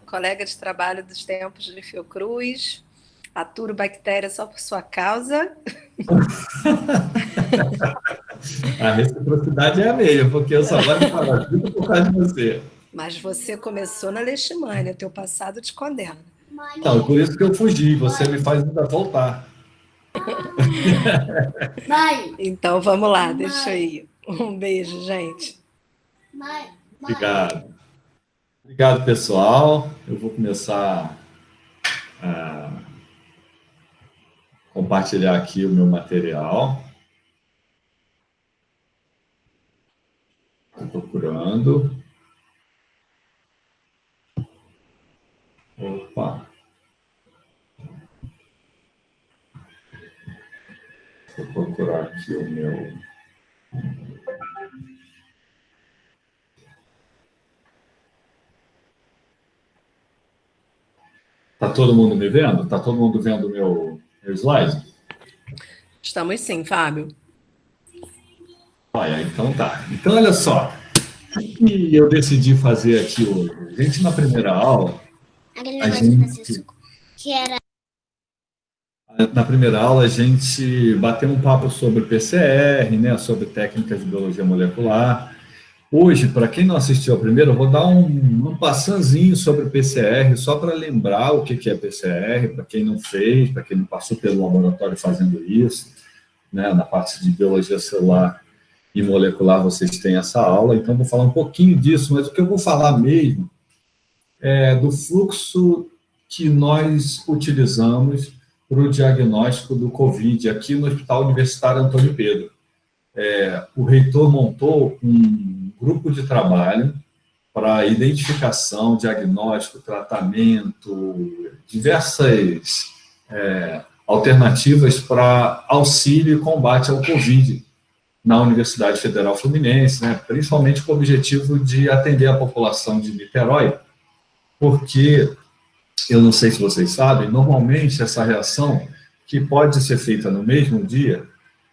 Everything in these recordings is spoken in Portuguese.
colega de trabalho dos tempos de Fiocruz, aturo bactéria só por sua causa. A reciprocidade é a mesma, porque eu só gosto de parasita por causa de você. Mas você começou na leishmania, teu passado te condena. Então, por isso que eu fugi, você me faz ainda voltar. Então vamos lá, deixa aí. Um beijo, gente. Obrigado. Obrigado, pessoal. Eu vou começar a compartilhar aqui o meu material. Estou procurando. Opa. Vou procurar aqui o meu... Está todo mundo me vendo? Está todo mundo vendo o meu slide? Estamos sim, Fábio. Olha, então tá. Então, olha só. O que eu decidi fazer aqui hoje? A gente, na primeira aula... Na primeira aula, a gente bateu um papo sobre PCR, né, sobre técnicas de biologia molecular. Hoje, para quem não assistiu a primeira, eu vou dar um passanzinho sobre PCR, só para lembrar o que é PCR, para quem não fez, para quem não passou pelo laboratório fazendo isso, né, na parte de biologia celular e molecular, vocês têm essa aula, então vou falar um pouquinho disso, mas o que eu vou falar mesmo é do fluxo que nós utilizamos para o diagnóstico do COVID aqui no Hospital Universitário Antônio Pedro. O reitor montou um grupo de trabalho para identificação, diagnóstico, tratamento, diversas alternativas para auxílio e combate ao COVID na Universidade Federal Fluminense, né, principalmente com o objetivo de atender a população de Niterói, porque, eu não sei se vocês sabem, normalmente essa reação, que pode ser feita no mesmo dia,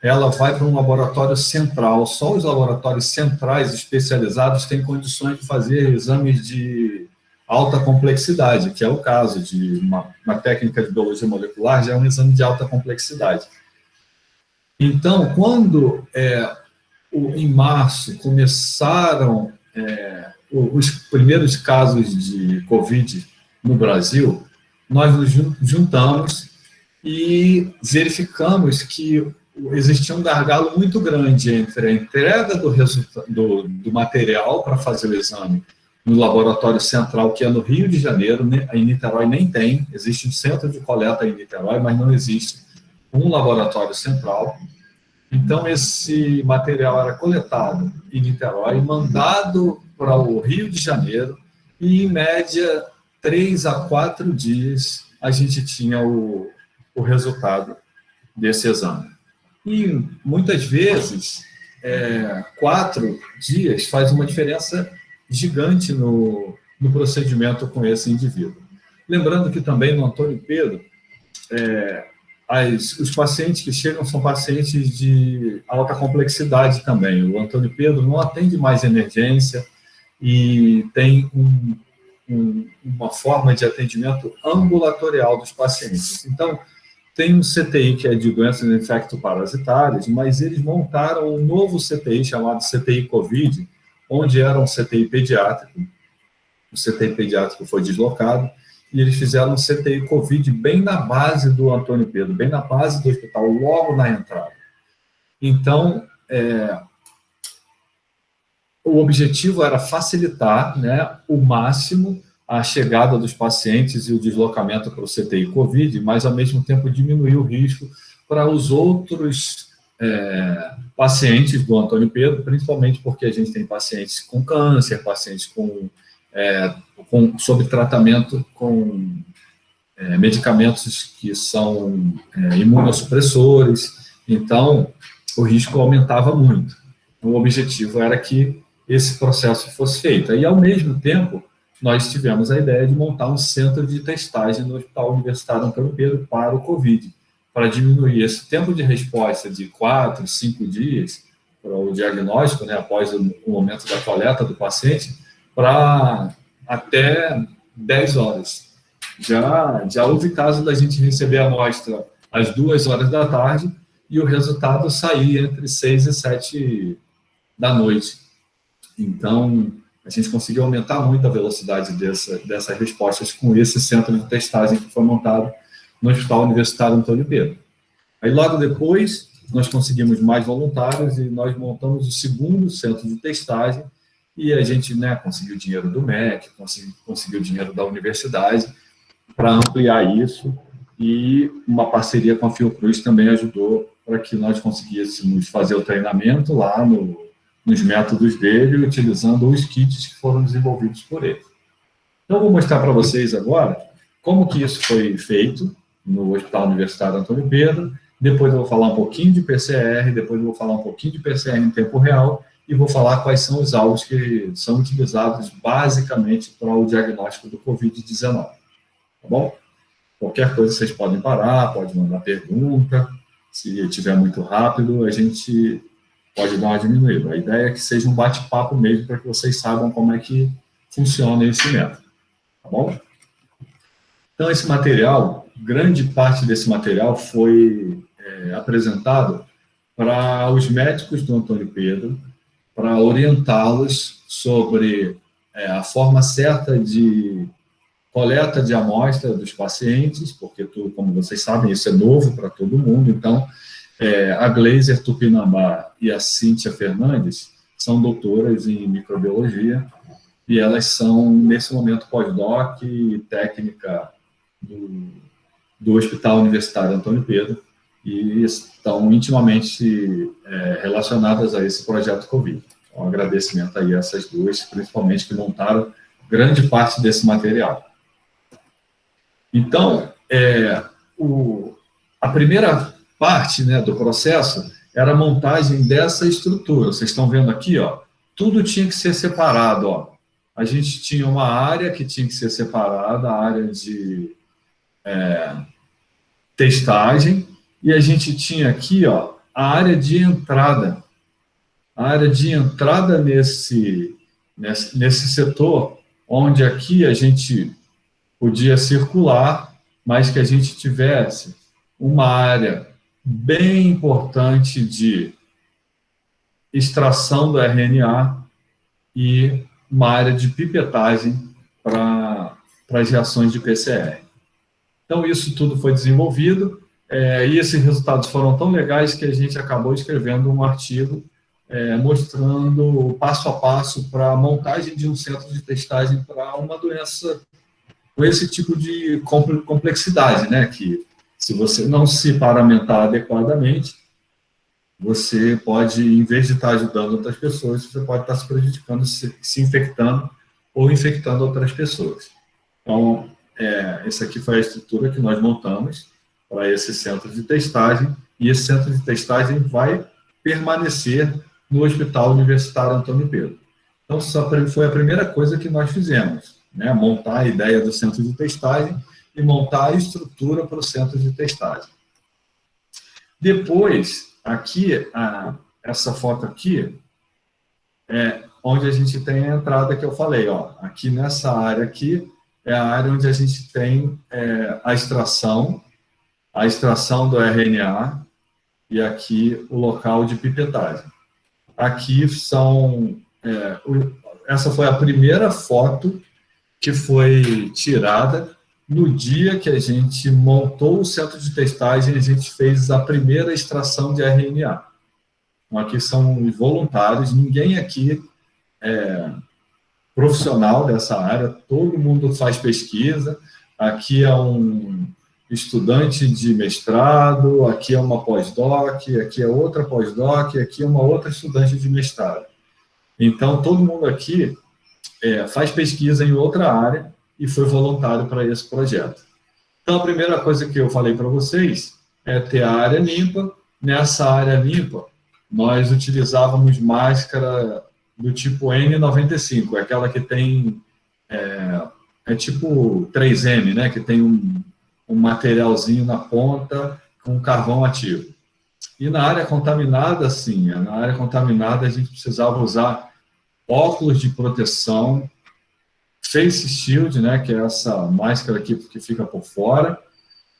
ela vai para um laboratório central. Só os laboratórios centrais especializados têm condições de fazer exames de alta complexidade, que é o caso de uma técnica de biologia molecular, já é um exame de alta complexidade. Então, quando em março começaram os primeiros casos de COVID no Brasil, nós nos juntamos e verificamos que existia um gargalo muito grande entre a entrega do material para fazer o exame no laboratório central, que é no Rio de Janeiro, em Niterói nem tem, existe um centro de coleta em Niterói, mas não existe um laboratório central. Então, esse material era coletado em Niterói, mandado para o Rio de Janeiro, e, em média, 3 a 4 dias, a gente tinha o resultado desse exame. E, muitas vezes, 4 dias faz uma diferença gigante no procedimento com esse indivíduo. Lembrando que também no Antônio Pedro, os pacientes que chegam são pacientes de alta complexidade também. O Antônio Pedro não atende mais emergência e tem uma forma de atendimento ambulatorial dos pacientes. Então, tem um CTI que é de doenças infectoparasitárias, mas eles montaram um novo CTI chamado CTI COVID, onde era um CTI pediátrico. O CTI pediátrico foi deslocado, e eles fizeram um CTI COVID bem na base do Antônio Pedro, bem na base do hospital, logo na entrada. Então, o objetivo era facilitar, né, o máximo a chegada dos pacientes e o deslocamento para o CTI COVID, mas, ao mesmo tempo, diminuir o risco para os outros pacientes do Antônio Pedro, principalmente porque a gente tem pacientes com câncer, pacientes sob tratamento com medicamentos que são imunossupressores, então o risco aumentava muito. O objetivo era que esse processo fosse feito. E, ao mesmo tempo, nós tivemos a ideia de montar um centro de testagem no Hospital Universitário Antônio Pedro para o COVID, para diminuir esse tempo de resposta de 4, 5 dias para o diagnóstico, né, após o momento da coleta do paciente, para até 10 horas. Já houve caso da gente receber a amostra às 2 horas da tarde e o resultado sair entre 6 e 7 da noite. Então, a gente conseguiu aumentar muito a velocidade dessas respostas com esse centro de testagem que foi montado no Hospital Universitário Antônio Pedro. Aí, logo depois, nós conseguimos mais voluntários e nós montamos o segundo centro de testagem e a gente, né, conseguiu dinheiro do MEC, conseguiu dinheiro da universidade para ampliar isso, e uma parceria com a Fiocruz também ajudou para que nós conseguíssemos fazer o treinamento lá nos métodos dele, utilizando os kits que foram desenvolvidos por ele. Então, eu vou mostrar para vocês agora como que isso foi feito no Hospital Universitário Antônio Pedro. Depois eu vou falar um pouquinho de PCR, depois eu vou falar um pouquinho de PCR em tempo real e vou falar quais são os alvos que são utilizados basicamente para o diagnóstico do Covid-19. Tá bom? Qualquer coisa vocês podem parar, pode mandar pergunta. Se estiver muito rápido, a gente pode dar uma diminuída. A ideia é que seja um bate-papo mesmo para que vocês saibam como é que funciona esse método. Tá bom? Então, esse material, grande parte desse material foi apresentado para os médicos do Antônio Pedro, para orientá-los sobre a forma certa de coleta de amostra dos pacientes, porque, como vocês sabem, isso é novo para todo mundo. Então, a Gleiser Tupinambá e a Cíntia Fernandes são doutoras em microbiologia e elas são, nesse momento, pós-doc e técnica do Hospital Universitário Antônio Pedro e estão intimamente relacionadas a esse projeto Covid. Um agradecimento aí a essas duas, principalmente que montaram grande parte desse material. Então, a primeira parte, né, do processo era a montagem dessa estrutura. Vocês estão vendo aqui, ó, tudo tinha que ser separado. Ó. A gente tinha uma área que tinha que ser separada, a área de testagem, e a gente tinha aqui, ó, a área de entrada. A área de entrada nesse setor, onde aqui a gente podia circular, mas que a gente tivesse uma área bem importante de extração do RNA e uma área de pipetagem para as reações de PCR. Então, isso tudo foi desenvolvido, e esses resultados foram tão legais que a gente acabou escrevendo um artigo mostrando o passo a passo para a montagem de um centro de testagem para uma doença com esse tipo de complexidade, né? Que se você não se paramentar adequadamente, você pode, em vez de estar ajudando outras pessoas, você pode estar se prejudicando, se infectando ou infectando outras pessoas. Então, essa aqui foi a estrutura que nós montamos para esse centro de testagem, e esse centro de testagem vai permanecer no Hospital Universitário Antônio Pedro. Então, foi a primeira coisa que nós fizemos, né? Montar a ideia do centro de testagem e montar a estrutura para o centro de testagem. Depois, aqui, essa foto aqui, onde a gente tem a entrada que eu falei, ó, aqui nessa área aqui, é a área onde a gente tem a extração do RNA, e aqui o local de pipetagem. Aqui essa foi a primeira foto que foi tirada no dia que a gente montou o centro de testagem. A gente fez a primeira extração de RNA. Então, aqui são os voluntários, ninguém aqui é profissional dessa área, todo mundo faz pesquisa. Aqui é um estudante de mestrado, aqui é uma pós-doc, aqui é outra pós-doc, aqui é uma outra estudante de mestrado. Então, todo mundo aqui faz pesquisa em outra área e foi voluntário para esse projeto. Então, a primeira coisa que eu falei para vocês é ter a área limpa. Nessa área limpa, nós utilizávamos máscara do tipo N95, aquela que tem, tipo 3M, né, que tem um materialzinho na ponta com carvão ativo. E na área contaminada, sim, na área contaminada a gente precisava usar óculos de proteção, face shield, né, que é essa máscara aqui que fica por fora,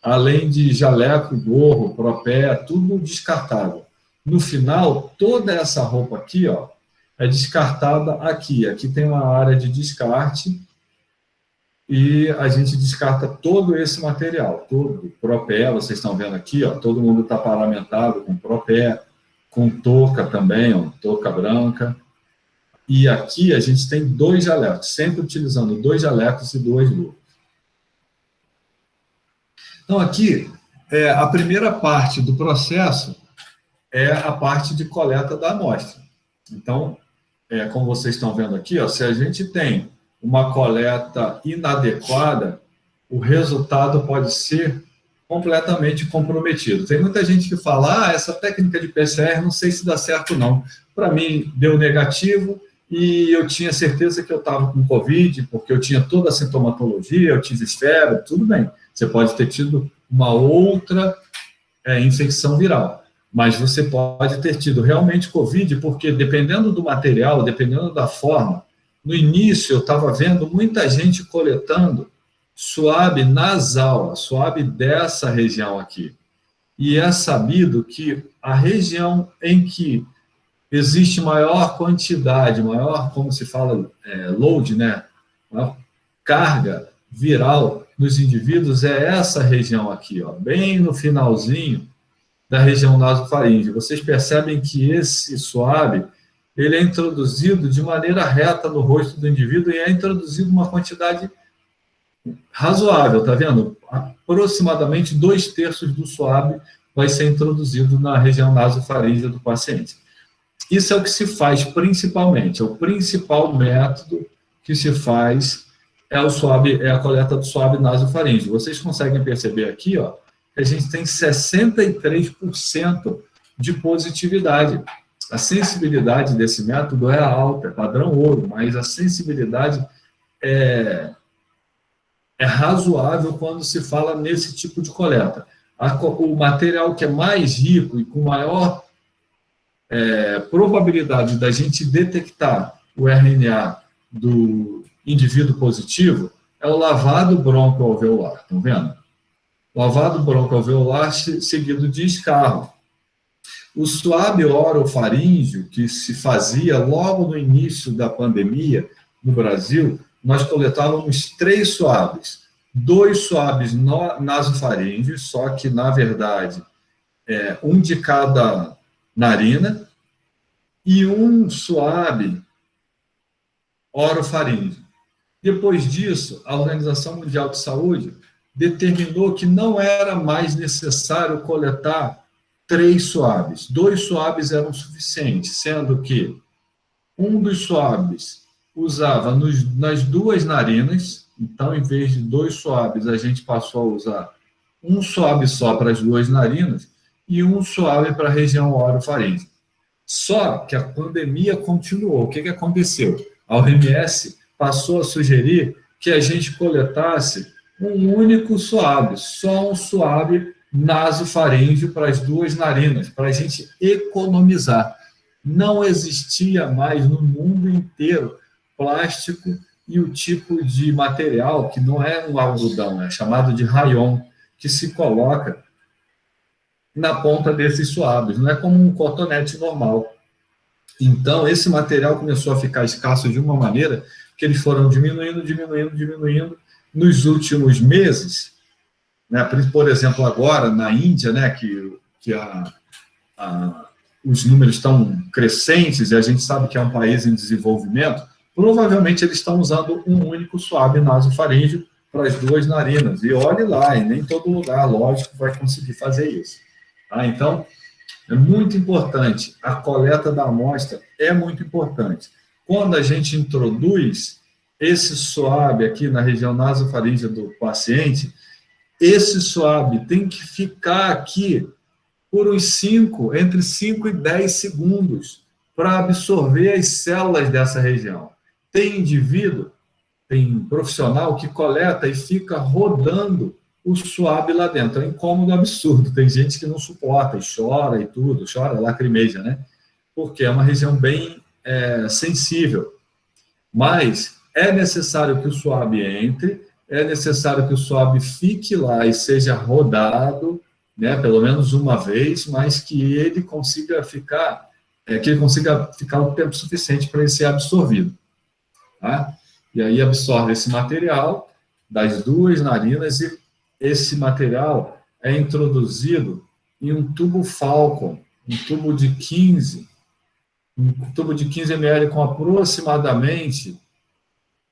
além de jaleco, gorro, propé, tudo descartável. No final, toda essa roupa aqui, ó, é descartada aqui. Aqui tem uma área de descarte e a gente descarta todo esse material, todo. Propé, vocês estão vendo aqui, ó, todo mundo está paramentado com propé, com touca também, ó, touca branca. E aqui a gente tem 2 jalecos, sempre utilizando 2 jalecos e 2 luvas. Então, aqui, a primeira parte do processo é a parte de coleta da amostra. Então, como vocês estão vendo aqui, ó, se a gente tem uma coleta inadequada, o resultado pode ser completamente comprometido. Tem muita gente que fala, essa técnica de PCR, não sei se dá certo não. Para mim, deu negativo e eu tinha certeza que eu estava com Covid, porque eu tinha toda a sintomatologia, eu tive febre, tudo bem. Você pode ter tido uma outra infecção viral, mas você pode ter tido realmente Covid, porque dependendo do material, dependendo da forma, no início eu estava vendo muita gente coletando suave nasal, a suave dessa região aqui. E é sabido que a região em que existe maior quantidade, maior, como se fala, load, né? Maior carga viral nos indivíduos é essa região aqui, ó, bem no finalzinho da região nasofaríngea. Vocês percebem que esse suave, ele é introduzido de maneira reta no rosto do indivíduo e é introduzido uma quantidade razoável, tá vendo? Aproximadamente 2/3 do suave vai ser introduzido na região nasofaríngea do paciente. Isso é o que se faz principalmente, é o principal método que se faz é a coleta do suave nasofaríngeo. Vocês conseguem perceber aqui, ó, que a gente tem 63% de positividade. A sensibilidade desse método é alta, é padrão ouro, mas a sensibilidade é razoável quando se fala nesse tipo de coleta. O material que é mais rico e com maior probabilidade da gente detectar o RNA do indivíduo positivo é o lavado broncoalveolar, estão vendo? Lavado broncoalveolar seguido de escarro. O suave orofaríngeo, que se fazia logo no início da pandemia no Brasil, nós coletávamos 3 suaves. 2 suaves nasofaríngeos, só que, na verdade, um de cada narina, e um suave orofaríngeo. Depois disso, a Organização Mundial de Saúde determinou que não era mais necessário coletar 3 suaves. 2 suaves eram suficientes, sendo que um dos suaves usava nas 2 narinas, então, em vez de 2 suaves, a gente passou a usar um suave só para as 2 narinas e um suave para a região orofaríngea. Só que a pandemia continuou. O que aconteceu? A OMS passou a sugerir que a gente coletasse um único suave, só um suave nasofaríngeo para as 2 narinas, para a gente economizar. Não existia mais no mundo inteiro plástico e o tipo de material que não é um algodão, é chamado de rayon, que se coloca na ponta desses suaves, não é como um cotonete normal. Então, esse material começou a ficar escasso de uma maneira que eles foram diminuindo. Nos últimos meses, né, por exemplo, agora na Índia, né, que os números estão crescentes e a gente sabe que é um país em desenvolvimento, provavelmente eles estão usando um único suave nasofaríngeo para as 2 narinas. E olhe lá, e nem todo lugar, lógico, vai conseguir fazer isso. Tá? Então, é muito importante, a coleta da amostra é muito importante. Quando a gente introduz esse suave aqui na região nasofaríngea do paciente, esse suave tem que ficar aqui por entre 5 e 10 segundos para absorver as células dessa região. Tem indivíduo, tem profissional que coleta e fica rodando o suave lá dentro. É um incômodo absurdo. Tem gente que não suporta e chora e tudo, chora, lacrimeja, né? Porque é uma região bem sensível. Mas é necessário que o SWAB entre, é necessário que o SWAB fique lá e seja rodado, né, pelo menos uma vez, mas que ele consiga ficar, o tempo suficiente para ele ser absorvido. Tá? E aí absorve esse material das duas narinas e esse material é introduzido em um tubo Falcon, um tubo de 15 ml com aproximadamente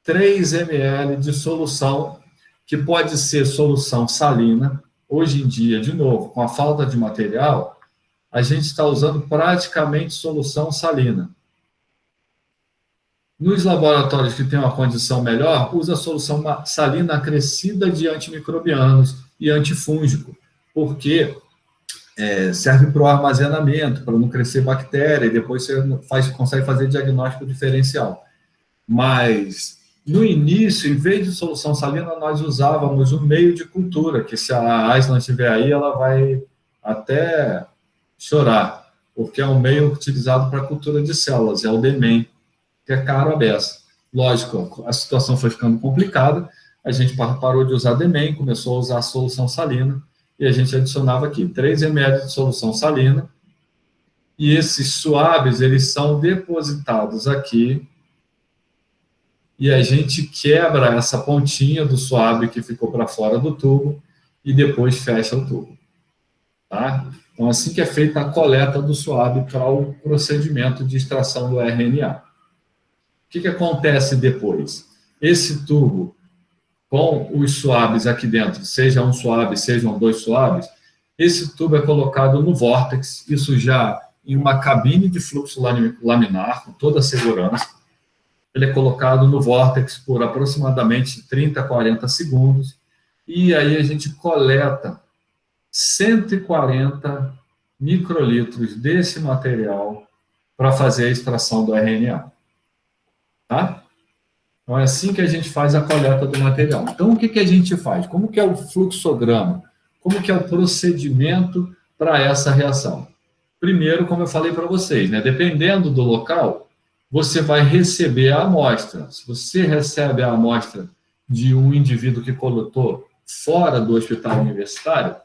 3 ml de solução, que pode ser solução salina. Hoje em dia, de novo, com a falta de material, a gente está usando praticamente solução salina. Nos laboratórios que têm uma condição melhor, usa a solução salina acrescida de antimicrobianos e antifúngico, porque serve para o armazenamento, para não crescer bactéria, e depois você consegue fazer diagnóstico diferencial. Mas, no início, em vez de solução salina, nós usávamos um meio de cultura, que se a Aislan estiver aí, ela vai até chorar, porque é um meio utilizado para cultura de células, é o DMEM, que é caro a beça. Lógico, a situação foi ficando complicada, a gente parou de usar DMEM, começou a usar a solução salina, e a gente adicionava aqui 3 ml de solução salina, e esses suaves, eles são depositados aqui, e a gente quebra essa pontinha do suave que ficou para fora do tubo, e depois fecha o tubo. Tá? Então, assim que é feita a coleta do suave para o procedimento de extração do RNA. O que acontece depois? Esse tubo, com os suaves aqui dentro, seja um suave, sejam 2 suaves, esse tubo é colocado no vórtex, isso já em uma cabine de fluxo laminar, com toda a segurança. Ele é colocado no vórtex por aproximadamente 30 a 40 segundos, e aí a gente coleta 140 microlitros desse material para fazer a extração do RNA. Tá? Então, é assim que a gente faz a coleta do material. Então, o que a gente faz? Como que é o fluxograma? Como que é o procedimento para essa reação? Primeiro, como eu falei para vocês, né, dependendo do local, você vai receber a amostra. Se você recebe a amostra de um indivíduo que coletou fora do hospital universitário,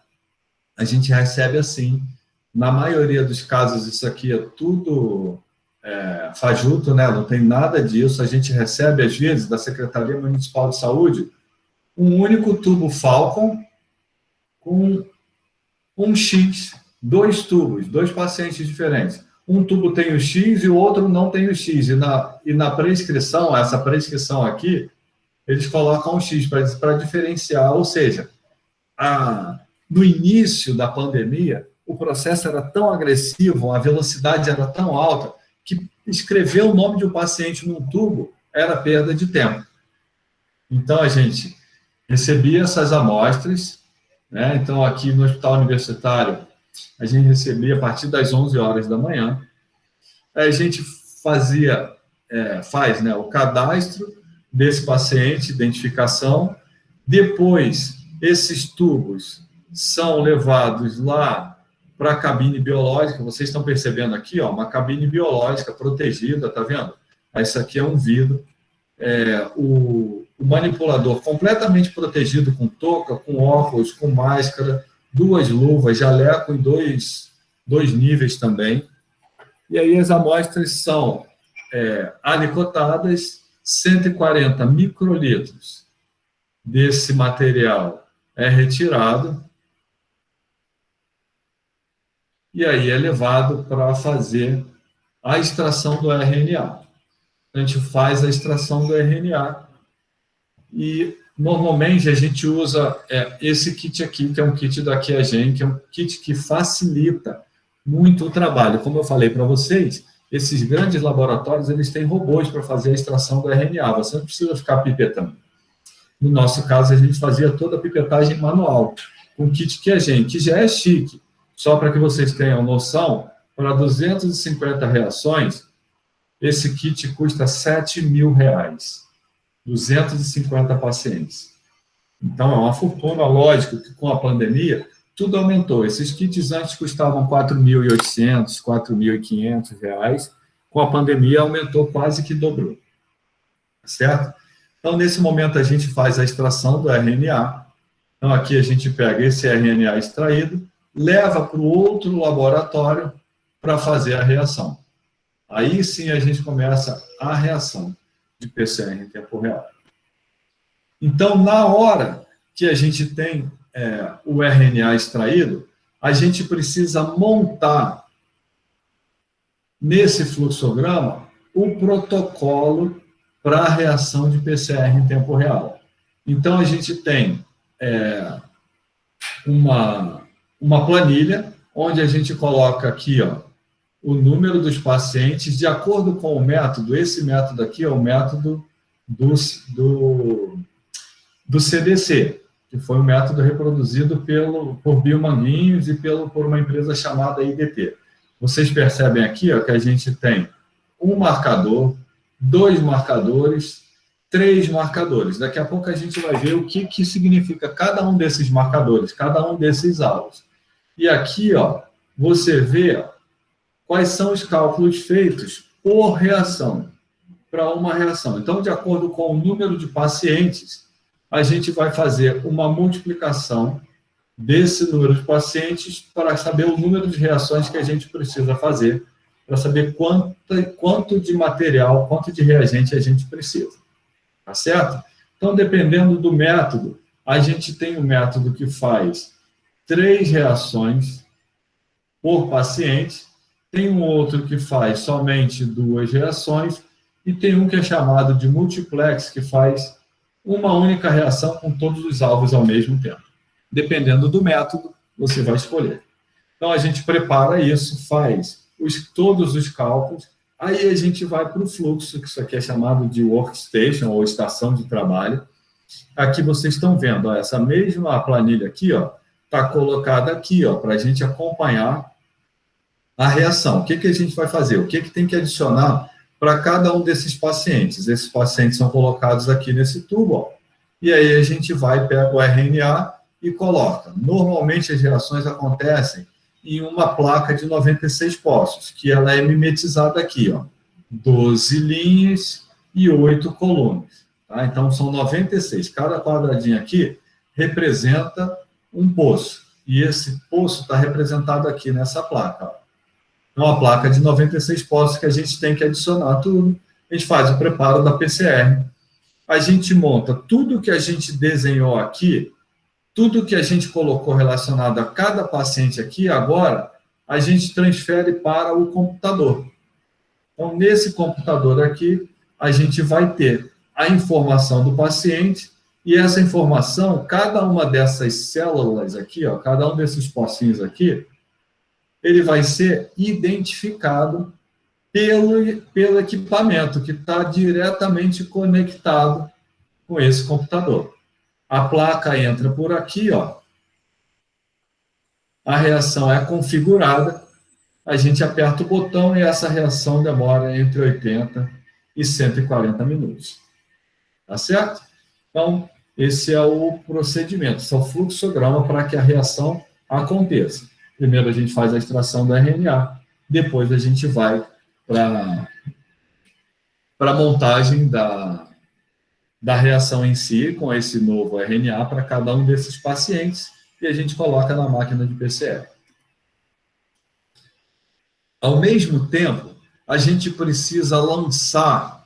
a gente recebe assim. Na maioria dos casos, isso aqui é tudo fajuto, né? Não tem nada disso. A gente recebe, às vezes, da Secretaria Municipal de Saúde, um único tubo Falcon com um X, 2 tubos, 2 pacientes diferentes. Um tubo tem o X e o outro não tem o X. E na prescrição, essa prescrição aqui, eles colocam o X para diferenciar. Ou seja, no início da pandemia, o processo era tão agressivo, a velocidade era tão alta, que escrever o nome de um paciente num tubo era perda de tempo. Então, a gente recebia essas amostras, né? Então, aqui no Hospital Universitário, a gente recebia a partir das 11 horas da manhã. A gente faz, né, o cadastro desse paciente, identificação. Depois, esses tubos são levados lá para a cabine biológica. Vocês estão percebendo aqui, ó, uma cabine biológica protegida, tá vendo? Isso aqui é um vidro. O manipulador completamente protegido com touca, com óculos, com máscara, 2 luvas, jaleco em dois níveis também. E aí as amostras são alicotadas, 140 microlitros desse material é retirado, e aí é levado para fazer a extração do RNA. A gente faz a extração do RNA e, normalmente, a gente usa esse kit aqui, que é um kit da Qiagen, que é um kit que facilita muito o trabalho. Como eu falei para vocês, esses grandes laboratórios, eles têm robôs para fazer a extração do RNA, você não precisa ficar pipetando. No nosso caso, a gente fazia toda a pipetagem manual, com kit Qiagen, que já é chique. Só para que vocês tenham noção, para 250 reações, esse kit custa R$7.000, 250 pacientes. Então, é uma fortuna. Lógico que com a pandemia, tudo aumentou. Esses kits antes custavam R$4.800, R$4.500. Com a pandemia, aumentou, quase que dobrou. Certo? Então, nesse momento, a gente faz a extração do RNA. Então, aqui a gente pega esse RNA extraído, leva para o outro laboratório para fazer a reação. Aí sim a gente começa a reação de PCR em tempo real. Então, na hora que a gente tem o RNA extraído, a gente precisa montar nesse fluxograma o protocolo para a reação de PCR em tempo real. Então, a gente tem uma planilha onde a gente coloca aqui, ó, o número dos pacientes de acordo com o método. Esse método aqui é o método do CDC, que foi um método reproduzido por Bill Manguinhos e por uma empresa chamada IDT. Vocês percebem aqui, ó, que a gente tem um marcador, 2 marcadores, 3 marcadores. Daqui a pouco a gente vai ver o que significa cada um desses marcadores, cada um desses alvos. E aqui, ó, você vê quais são os cálculos feitos por reação, para uma reação. Então, de acordo com o número de pacientes, a gente vai fazer uma multiplicação desse número de pacientes para saber o número de reações que a gente precisa fazer, para saber quanto de material, quanto de reagente a gente precisa. Tá certo? Então, dependendo do método, a gente tem um método que faz 3 reações por paciente, tem um outro que faz somente 2 reações, e tem um que é chamado de multiplex, que faz uma única reação com todos os alvos ao mesmo tempo. Dependendo do método, você vai escolher. Então, a gente prepara isso, faz todos os cálculos, aí a gente vai para o fluxo, que isso aqui é chamado de workstation, ou estação de trabalho. Aqui vocês estão vendo, ó, essa mesma planilha aqui, está colocada aqui, para a gente acompanhar a reação. O que a gente vai fazer? O que tem que adicionar para cada um desses pacientes? Esses pacientes são colocados aqui nesse tubo, ó, e aí a gente vai, pega o RNA e coloca. Normalmente as reações acontecem em uma placa de 96 poços, que ela é mimetizada aqui, ó, 12 linhas e 8 colunas. Tá? Então, são 96. Cada quadradinho aqui representa um poço. E esse poço está representado aqui nessa placa. Ó. É uma placa de 96 poços que a gente tem que adicionar tudo. A gente faz o preparo da PCR. A gente monta tudo que a gente desenhou aqui, tudo que a gente colocou relacionado a cada paciente aqui, agora a gente transfere para o computador. Então, nesse computador aqui, a gente vai ter a informação do paciente, e essa informação, cada uma dessas células aqui, ó, cada um desses pocinhos aqui, ele vai ser identificado pelo equipamento que está diretamente conectado com esse computador. A placa entra por aqui, ó. A reação é configurada, a gente aperta o botão e essa reação demora entre 80 e 140 minutos. Tá certo? Então, esse é o procedimento, esse é o fluxograma para que a reação aconteça. Primeiro a gente faz a extração do RNA, depois a gente vai para a montagem da reação em si, com esse novo RNA para cada um desses pacientes, e a gente coloca na máquina de PCR. Ao mesmo tempo, a gente precisa lançar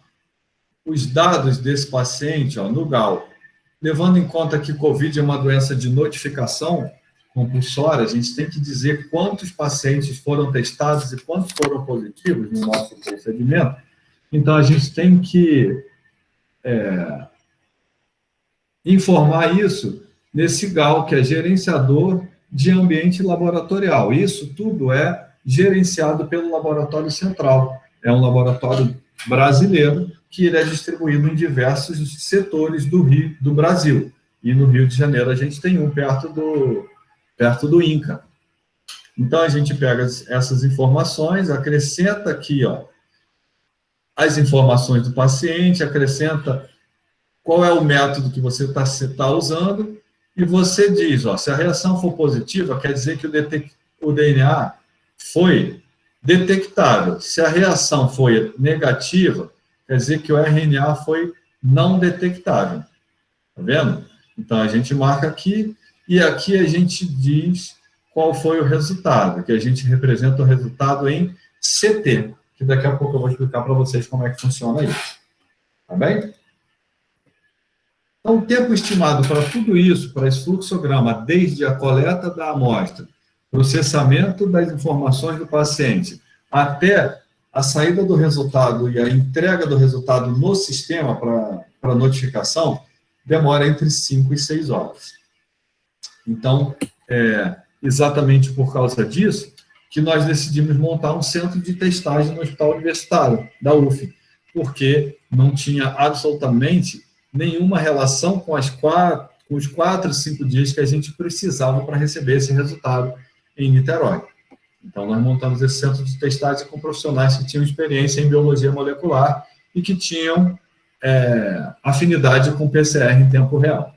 os dados desse paciente, ó, no GAL. Levando em conta que COVID é uma doença de notificação compulsória, a gente tem que dizer quantos pacientes foram testados e quantos foram positivos no nosso procedimento. Então, a gente tem que informar isso nesse GAL, que é gerenciador de ambiente laboratorial. Isso tudo é gerenciado pelo Laboratório Central. É um laboratório brasileiro que ele é distribuído em diversos setores do Brasil. E no Rio de Janeiro a gente tem um perto do INCA. Então, a gente pega essas informações, acrescenta aqui, ó, as informações do paciente, acrescenta qual é o método que você está usando, e você diz, ó, se a reação for positiva, quer dizer que o DNA foi detectável. Se a reação foi negativa, quer dizer que o RNA foi não detectável. Tá vendo? Então, a gente marca aqui, e aqui a gente diz qual foi o resultado, que a gente representa o resultado em CT, que daqui a pouco eu vou explicar para vocês como é que funciona isso. Tá bem? Então, o tempo estimado para tudo isso, para esse fluxograma, desde a coleta da amostra, processamento das informações do paciente, até a saída do resultado e a entrega do resultado no sistema para notificação, demora entre 5 e 6 horas. Então, exatamente por causa disso, que nós decidimos montar um centro de testagem no Hospital Universitário, da UF, porque não tinha absolutamente nenhuma relação com os 4, 5 dias que a gente precisava para receber esse resultado em Niterói. Então, nós montamos esse centro de testagem com profissionais que tinham experiência em biologia molecular e que tinham afinidade com PCR em tempo real.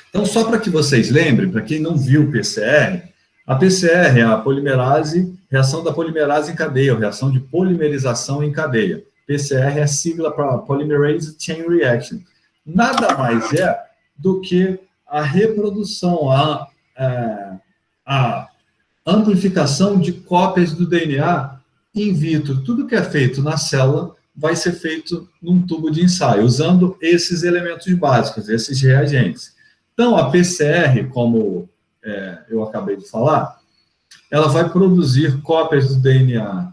Então, só para que vocês lembrem, para quem não viu PCR, a PCR é a polimerase, reação da polimerase em cadeia, ou reação de polimerização em cadeia. PCR é a sigla para Polymerase Chain Reaction. Nada mais é do que a reprodução, a amplificação de cópias do DNA in vitro. Tudo que é feito na célula vai ser feito num tubo de ensaio, usando esses elementos básicos, esses reagentes. Então, a PCR, como eu acabei de falar, ela vai produzir cópias do DNA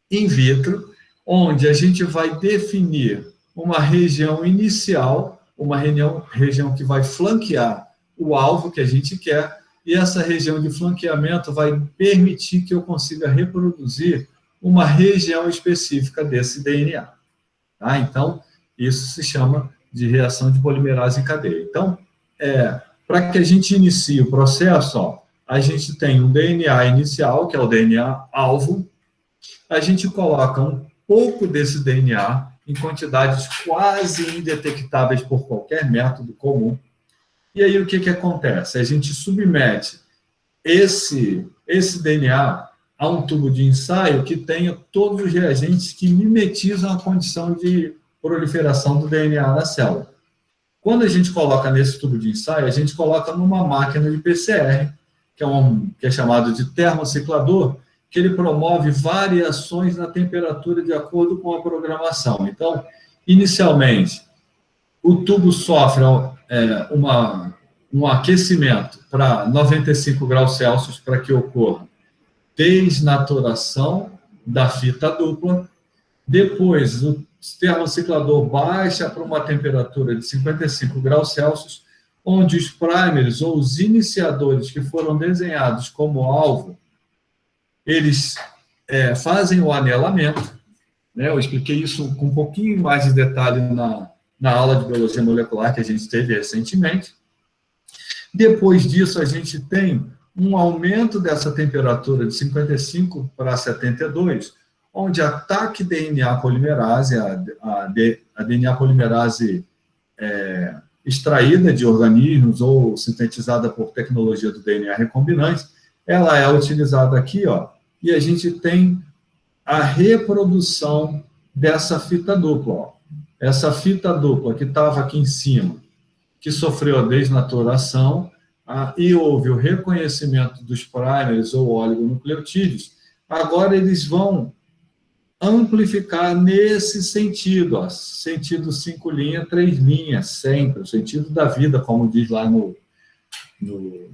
in vitro, onde a gente vai definir uma região inicial, uma região que vai flanquear o alvo que a gente quer, e essa região de flanqueamento vai permitir que eu consiga reproduzir uma região específica desse DNA. Tá? Então, isso se chama de reação de polimerase em cadeia. Então, para que a gente inicie o processo, a gente tem um DNA inicial, que é o DNA alvo, a gente coloca um pouco desse DNA em quantidades quase indetectáveis por qualquer método comum. E aí o que acontece? A gente submete esse DNA a um tubo de ensaio que tenha todos os reagentes que mimetizam a condição de proliferação do DNA na célula. Quando a gente coloca nesse tubo de ensaio, a gente coloca numa máquina de PCR, que é chamado de termociclador, que ele promove variações na temperatura de acordo com a programação. Então, inicialmente, o tubo sofre um aquecimento para 95 graus Celsius para que ocorra desnaturação da fita dupla. Depois, o termociclador baixa para uma temperatura de 55 graus Celsius, onde os primers ou os iniciadores que foram desenhados como alvo, eles fazem o anelamento, né? Eu expliquei isso com um pouquinho mais de detalhe na aula de biologia molecular que a gente teve recentemente. Depois disso, a gente tem um aumento dessa temperatura de 55 para 72, onde a TAC DNA polimerase, a DNA polimerase extraída de organismos ou sintetizada por tecnologia do DNA recombinante, ela é utilizada aqui, e a gente tem a reprodução dessa fita dupla. Essa fita dupla que estava aqui em cima, que sofreu a desnaturação, e houve o reconhecimento dos primers ou oligonucleotídeos, agora eles vão amplificar nesse sentido, sentido 5 linhas, 3 linhas, sempre, o sentido da vida, como diz lá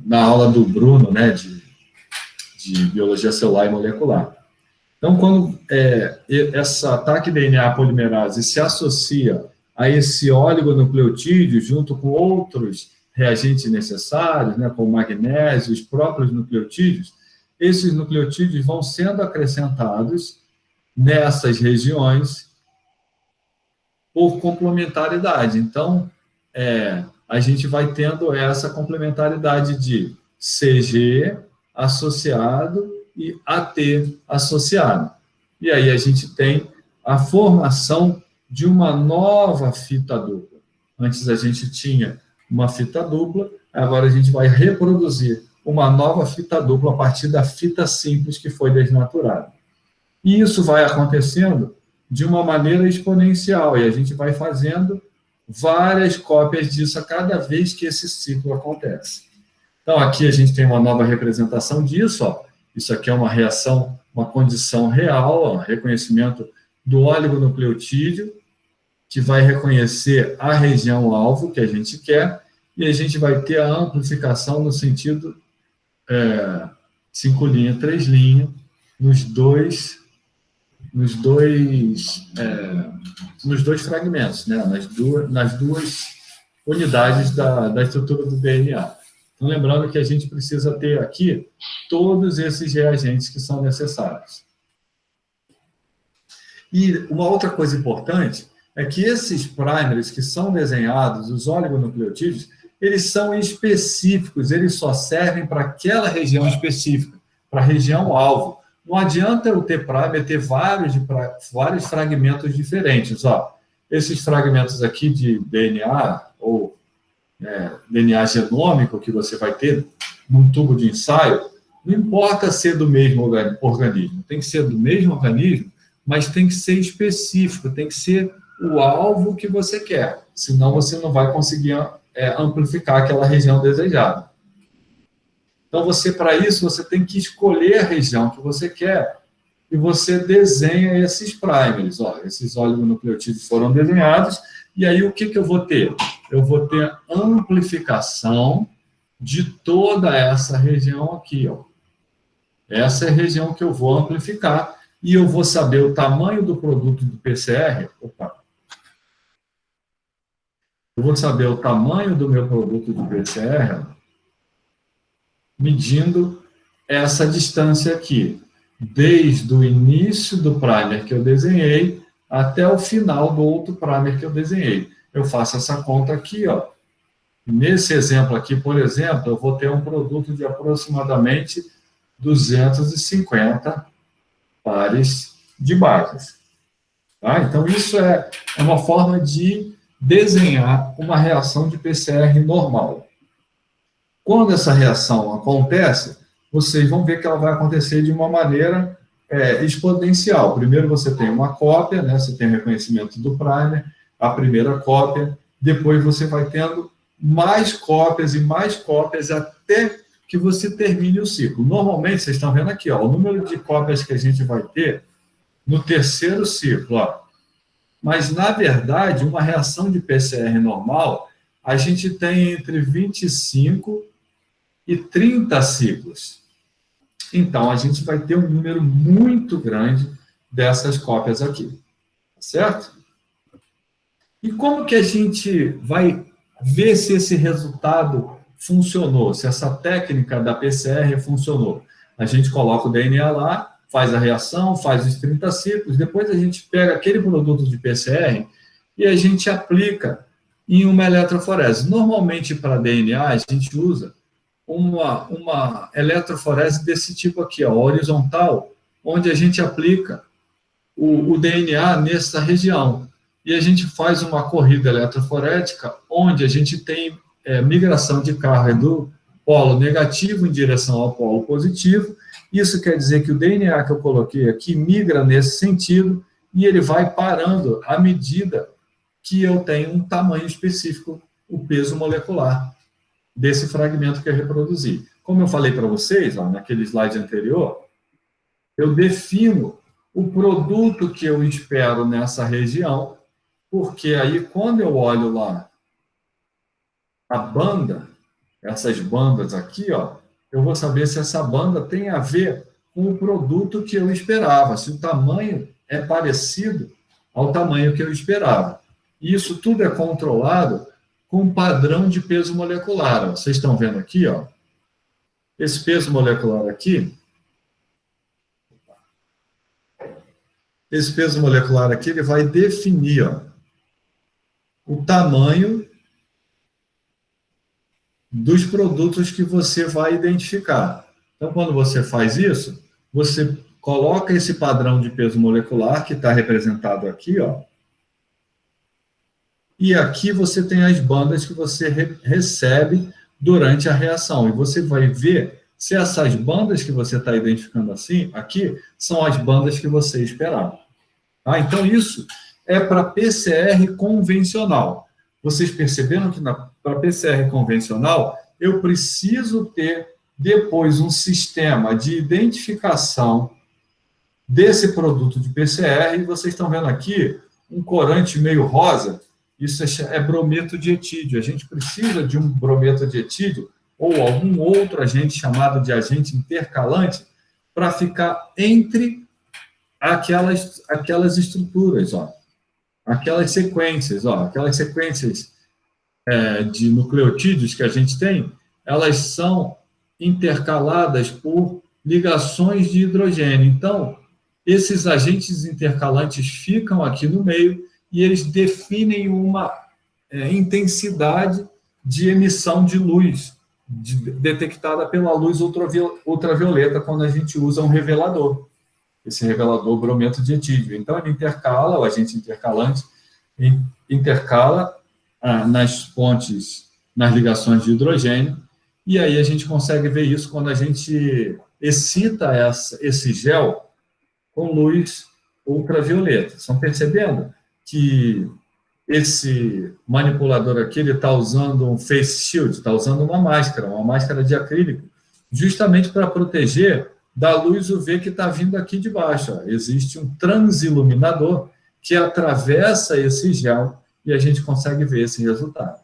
na aula do Bruno, né, de biologia celular e molecular. Então, quando essa TAC DNA polimerase se associa a esse oligonucleotídeo, junto com outros reagentes necessários, né, como magnésio, os próprios nucleotídeos, esses nucleotídeos vão sendo acrescentados nessas regiões por complementaridade. Então, a gente vai tendo essa complementaridade de CG associado e AT associado. E aí a gente tem a formação de uma nova fita dupla. Antes a gente tinha uma fita dupla, agora a gente vai reproduzir uma nova fita dupla a partir da fita simples que foi desnaturada. E isso vai acontecendo de uma maneira exponencial, e a gente vai fazendo várias cópias disso a cada vez que esse ciclo acontece. Então, aqui a gente tem uma nova representação disso, ó. Isso aqui é uma reação, uma condição real, ó, reconhecimento do oligonucleotídeo, que vai reconhecer a região alvo que a gente quer, e a gente vai ter a amplificação no sentido 5 linhas, 3 linhas, nos dois fragmentos, né? nas duas unidades da estrutura do DNA. Então, lembrando que a gente precisa ter aqui todos esses reagentes que são necessários. E uma outra coisa importante é que esses primers que são desenhados, os oligonucleotídeos, eles são específicos, eles só servem para aquela região específica, para a região alvo. Não adianta eu ter primer, ter vários fragmentos diferentes. Ó, esses fragmentos aqui de DNA, ou DNA genômico que você vai ter num tubo de ensaio, não importa ser do mesmo organismo, tem que ser do mesmo organismo, mas tem que ser específico, tem que ser o alvo que você quer, senão você não vai conseguir amplificar aquela região desejada. Então, para isso, você tem que escolher a região que você quer e você desenha esses primers. Ó, esses oligonucleotídeos foram desenhados, e aí o que eu vou ter? Eu vou ter amplificação de toda essa região aqui, ó. Essa é a região que eu vou amplificar, e eu vou saber o tamanho do produto do PCR. Eu vou saber o tamanho do meu produto do PCR medindo essa distância aqui, desde o início do primer que eu desenhei até o final do outro primer que eu desenhei. Eu faço essa conta aqui, ó. Nesse exemplo aqui, por exemplo, eu vou ter um produto de aproximadamente 250 pares de bases. Tá? Então, isso é uma forma de desenhar uma reação de PCR normal. Quando essa reação acontece, vocês vão ver que ela vai acontecer de uma maneira exponencial. Primeiro você tem uma cópia, né? Você tem o reconhecimento do primer, a primeira cópia, depois você vai tendo mais cópias e mais cópias até que você termine o ciclo. Normalmente, vocês estão vendo aqui, ó, o número de cópias que a gente vai ter no terceiro ciclo. Ó. Mas, na verdade, uma reação de PCR normal, a gente tem entre 25 e 30 ciclos. Então, a gente vai ter um número muito grande dessas cópias aqui. Certo? E como que a gente vai ver se esse resultado funcionou, se essa técnica da PCR funcionou? A gente coloca o DNA lá, faz a reação, faz os 30 ciclos, depois a gente pega aquele produto de PCR e a gente aplica em uma eletroforese. Normalmente, para DNA, a gente usa uma eletroforese desse tipo aqui, ó, horizontal, onde a gente aplica o DNA nessa região. E a gente faz uma corrida eletroforética, onde a gente tem migração de carga do polo negativo em direção ao polo positivo. Isso quer dizer que o DNA que eu coloquei aqui migra nesse sentido, e ele vai parando à medida que eu tenho um tamanho específico, o peso molecular desse fragmento que eu reproduzi. Como eu falei para vocês, ó, naquele slide anterior, eu defino o produto que eu espero nessa região, porque aí, quando eu olho lá a banda, essas bandas aqui, ó, eu vou saber se essa banda tem a ver com o produto que eu esperava, se o tamanho é parecido ao tamanho que eu esperava. E isso tudo é controlado com um padrão de peso molecular. Ó. Vocês estão vendo aqui, ó, esse peso molecular aqui. Esse peso molecular aqui, ele vai definir, ó, o tamanho dos produtos que você vai identificar. Então, quando você faz isso, você coloca esse padrão de peso molecular, que está representado aqui, ó, e aqui você tem as bandas que você recebe durante a reação. E você vai ver se essas bandas que você está identificando assim, aqui, são as bandas que você esperava. Tá? Então, isso é para PCR convencional. Vocês perceberam que para PCR convencional, eu preciso ter depois um sistema de identificação desse produto de PCR, e vocês estão vendo aqui um corante meio rosa, isso é brometo de etídio. A gente precisa de um brometo de etídio ou algum outro agente chamado de agente intercalante para ficar entre aquelas estruturas, ó, aquelas sequências de nucleotídeos que a gente tem, elas são intercaladas por ligações de hidrogênio. Então, esses agentes intercalantes ficam aqui no meio e eles definem uma intensidade de emissão de luz detectada pela luz ultravioleta quando a gente usa um revelador. Esse revelador brometo de etídio. Então, ele intercala, o agente intercalante intercala nas pontes, nas ligações de hidrogênio, e aí a gente consegue ver isso quando a gente excita esse gel com luz ultravioleta. Estão percebendo que esse manipulador aqui ele está usando um face shield, está usando uma máscara de acrílico, justamente para proteger da luz UV que está vindo aqui de baixo. Ó. Existe um transiluminador que atravessa esse gel e a gente consegue ver esse resultado.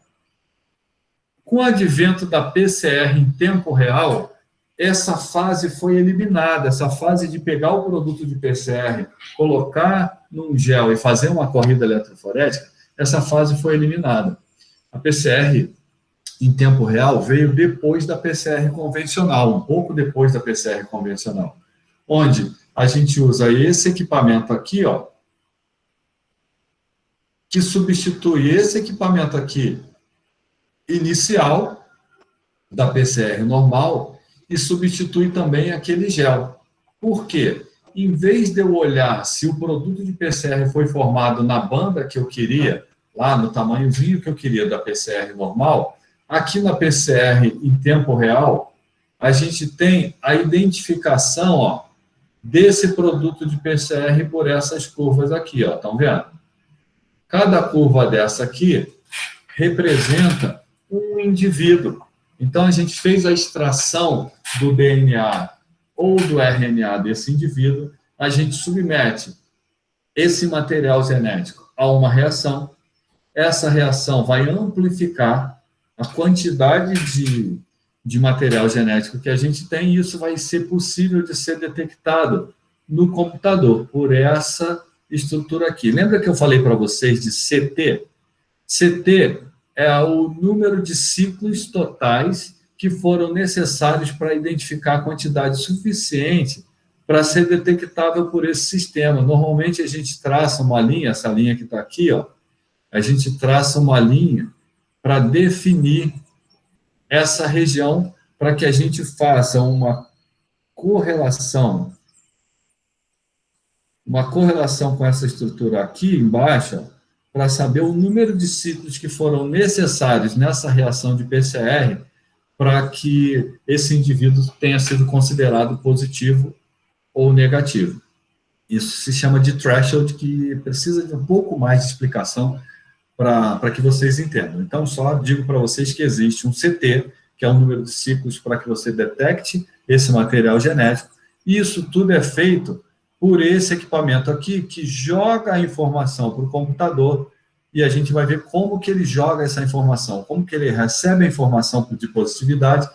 Com o advento da PCR em tempo real, essa fase foi eliminada, essa fase de pegar o produto de PCR, colocar num gel e fazer uma corrida eletroforética, essa fase foi eliminada. A PCR em tempo real veio depois da PCR convencional, um pouco depois da PCR convencional, onde a gente usa esse equipamento aqui, ó, que substitui esse equipamento aqui inicial da PCR normal e substitui também aquele gel. Por quê? Em vez de eu olhar se o produto de PCR foi formado na banda que eu queria, lá no tamanhozinho que eu queria da PCR normal, aqui na PCR em tempo real, a gente tem a identificação, ó, desse produto de PCR por essas curvas aqui, ó, estão vendo? Cada curva dessa aqui representa um indivíduo. Então, a gente fez a extração do DNA ou do RNA desse indivíduo, a gente submete esse material genético a uma reação, essa reação vai amplificar a quantidade de material genético que a gente tem, e isso vai ser possível de ser detectado no computador por essa estrutura aqui. Lembra que eu falei para vocês de CT? CT é o número de ciclos totais que foram necessários para identificar a quantidade suficiente para ser detectável por esse sistema. Normalmente a gente traça uma linha, essa linha que está aqui, ó, a gente traça uma linha para definir essa região, para que a gente faça uma correlação com essa estrutura aqui embaixo, para saber o número de ciclos que foram necessários nessa reação de PCR para que esse indivíduo tenha sido considerado positivo ou negativo. Isso se chama de threshold, que precisa de um pouco mais de explicação para que vocês entendam. Então, só digo para vocês que existe um CT, que é o número de ciclos para que você detecte esse material genético, e isso tudo é feito por esse equipamento aqui, que joga a informação para o computador, e a gente vai ver como que ele joga essa informação, como que ele recebe a informação de positividade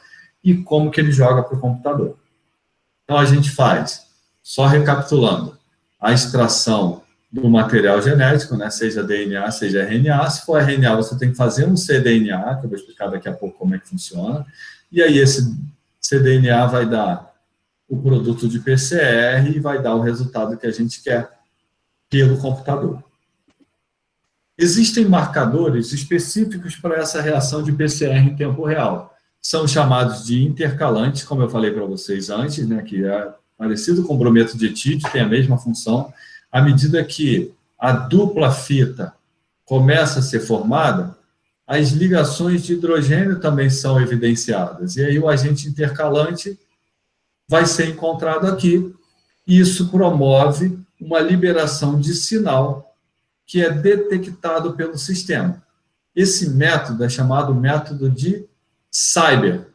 e como que ele joga para o computador. Então, a gente faz, só recapitulando, a extração do material genético, né, seja DNA, seja RNA. Se for RNA, você tem que fazer um cDNA, que eu vou explicar daqui a pouco como é que funciona, e aí esse cDNA vai dar o produto de PCR e vai dar o resultado que a gente quer pelo computador. Existem marcadores específicos para essa reação de PCR em tempo real. São chamados de intercalantes, como eu falei para vocês antes, né, que é parecido com brometo de etídio, tem a mesma função. À medida que a dupla fita começa a ser formada, as ligações de hidrogênio também são evidenciadas. E aí o agente intercalante vai ser encontrado aqui, e isso promove uma liberação de sinal que é detectado pelo sistema. Esse método é chamado método de cyber,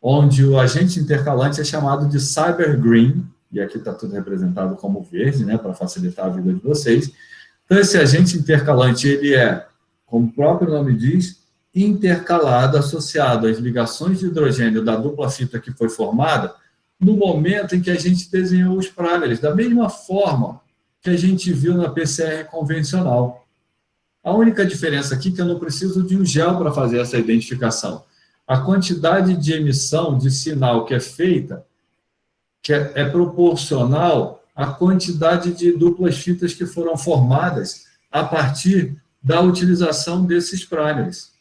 onde o agente intercalante é chamado de cyber green, e aqui está tudo representado como verde, né, para facilitar a vida de vocês. Então, esse agente intercalante, ele é, como o próprio nome diz, intercalado, associado às ligações de hidrogênio da dupla fita que foi formada no momento em que a gente desenhou os primers, da mesma forma que a gente viu na PCR convencional. A única diferença aqui é que eu não preciso de um gel para fazer essa identificação. A quantidade de emissão de sinal que é feita que é proporcional à quantidade de duplas fitas que foram formadas a partir da utilização desses primers.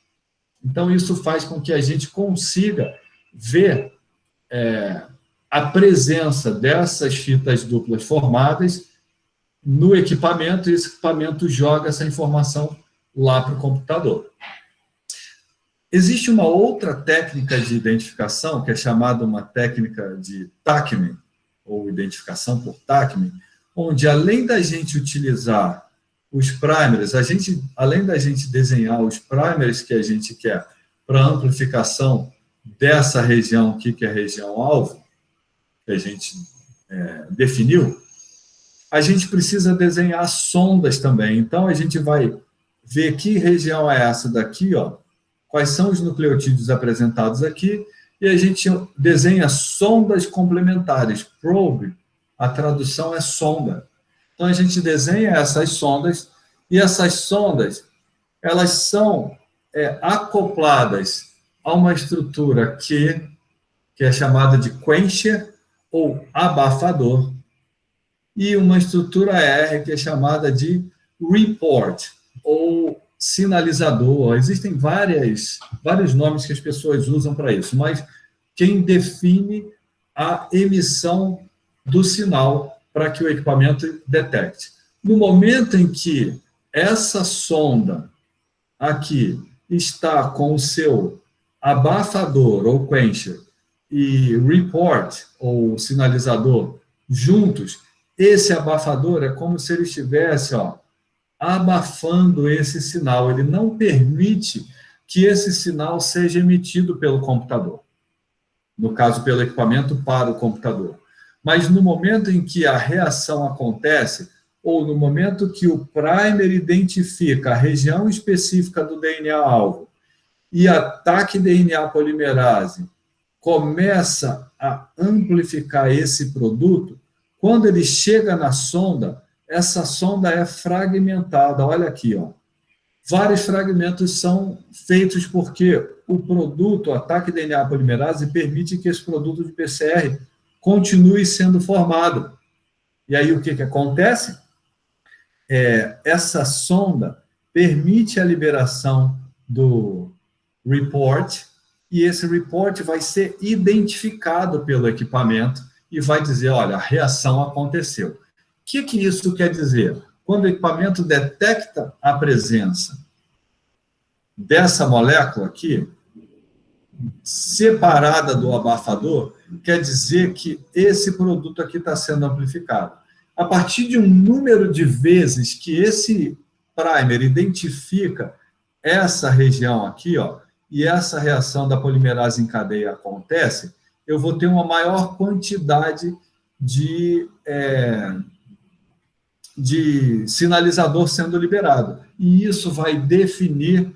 Então, isso faz com que a gente consiga ver a presença dessas fitas duplas formadas no equipamento, e esse equipamento joga essa informação lá para o computador. Existe uma outra técnica de identificação, que é chamada uma técnica de TACME, ou identificação por TACME, onde, além da gente utilizar os primers, além da gente desenhar os primers que a gente quer para amplificação dessa região aqui, que é a região-alvo, que a gente definiu, a gente precisa desenhar sondas também. Então, a gente vai ver que região é essa daqui, ó, quais são os nucleotídeos apresentados aqui, e a gente desenha sondas complementares. Probe, a tradução é sonda. Então, a gente desenha essas sondas, e essas sondas, elas são acopladas a uma estrutura que é chamada de quencher, ou abafador, e uma estrutura R, que é chamada de report, ou sinalizador. Existem vários nomes que as pessoas usam para isso, mas quem define a emissão do sinal para que o equipamento detecte. No momento em que essa sonda aqui está com o seu abafador, ou quencher, e report, ou sinalizador, juntos, esse abafador é como se ele estivesse, ó, abafando esse sinal. Ele não permite que esse sinal seja emitido pelo computador. No caso, pelo equipamento para o computador. Mas no momento em que a reação acontece, ou no momento que o primer identifica a região específica do DNA-alvo e a TAC DNA polimerase começa a amplificar esse produto, quando ele chega na sonda, essa sonda é fragmentada. Olha aqui, ó. Vários fragmentos são feitos porque o produto, a TAC DNA polimerase, permite que esse produto de PCR continue sendo formado. E aí o que acontece? Essa sonda permite a liberação do report, e esse report vai ser identificado pelo equipamento e vai dizer, olha, a reação aconteceu. O que isso quer dizer? Quando o equipamento detecta a presença dessa molécula aqui, separada do abafador, quer dizer que esse produto aqui está sendo amplificado. A partir de um número de vezes que esse primer identifica essa região aqui, ó, e essa reação da polimerase em cadeia acontece, eu vou ter uma maior quantidade de sinalizador sendo liberado. E isso vai definir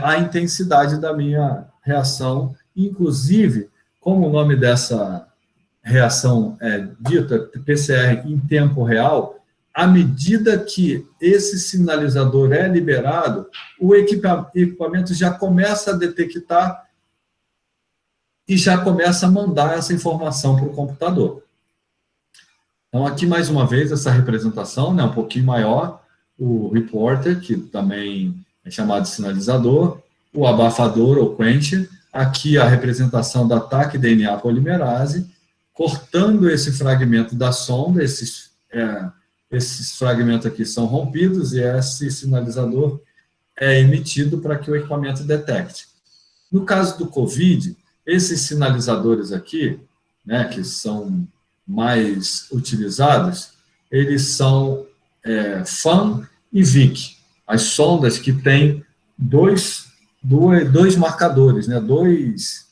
a intensidade da minha reação. Inclusive, como o nome dessa reação é dita PCR em tempo real, à medida que esse sinalizador é liberado, o equipamento já começa a detectar e já começa a mandar essa informação para o computador. Então, aqui, mais uma vez, essa representação, né, um pouquinho maior, o reporter, que também é chamado de sinalizador, o abafador, ou quencher, aqui a representação da TAC DNA polimerase, cortando esse fragmento da sonda, esses fragmentos aqui são rompidos e esse sinalizador é emitido para que o equipamento detecte. No caso do COVID, esses sinalizadores aqui, né, que são mais utilizados, eles são FAN e VIC, as sondas que têm dois marcadores, né? Dois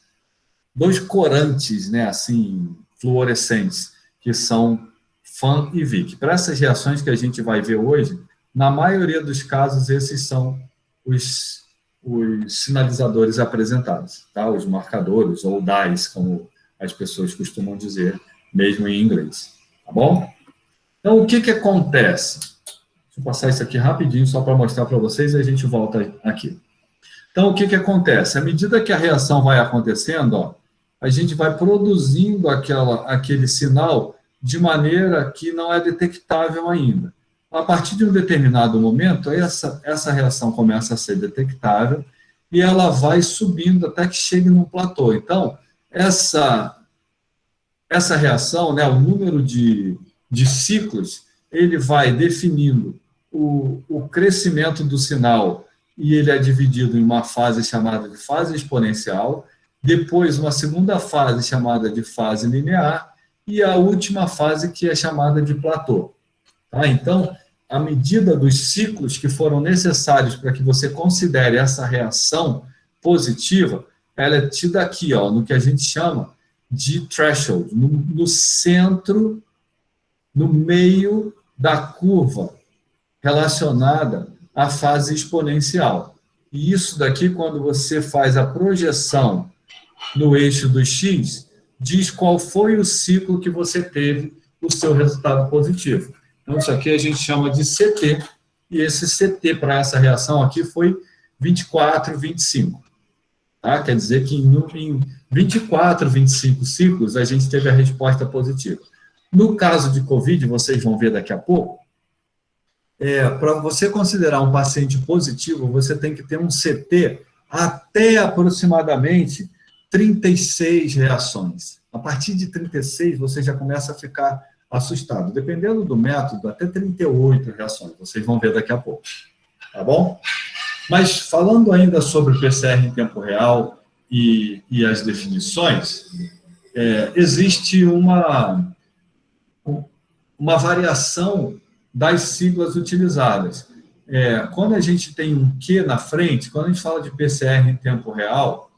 corantes, né? Assim, fluorescentes, que são FAN e VIC. Para essas reações que a gente vai ver hoje, na maioria dos casos, esses são os sinalizadores apresentados, tá? Os marcadores, ou DAIs, como as pessoas costumam dizer, mesmo em inglês, tá bom? Então, o que acontece? Deixa eu passar isso aqui rapidinho, só para mostrar para vocês, e a gente volta aqui. Então, o que acontece? À medida que a reação vai acontecendo, ó, a gente vai produzindo aquele sinal de maneira que não é detectável ainda. A partir de um determinado momento, essa reação começa a ser detectável e ela vai subindo até que chegue num platô. Então, essa reação, né, o número de ciclos, ele vai definindo o crescimento do sinal, e ele é dividido em uma fase chamada de fase exponencial, depois uma segunda fase chamada de fase linear, e a última fase que é chamada de platô. Tá? Então, à medida dos ciclos que foram necessários para que você considere essa reação positiva, ela é tida aqui, ó, no que a gente chama de threshold, no centro, no meio da curva relacionada à fase exponencial. E isso daqui, quando você faz a projeção no eixo do x, diz qual foi o ciclo que você teve o seu resultado positivo. Então, isso aqui a gente chama de CT, e esse CT para essa reação aqui foi 24, 25. Tá? Quer dizer que em 24, 25 ciclos, a gente teve a resposta positiva. No caso de COVID, vocês vão ver daqui a pouco, para você considerar um paciente positivo, você tem que ter um CT até aproximadamente 36 reações. A partir de 36, você já começa a ficar assustado. Dependendo do método, até 38 reações. Vocês vão ver daqui a pouco. Tá bom? Mas, falando ainda sobre o PCR em tempo real e as definições, existe uma variação das siglas utilizadas. Quando a gente tem um Q na frente, quando a gente fala de PCR em tempo real,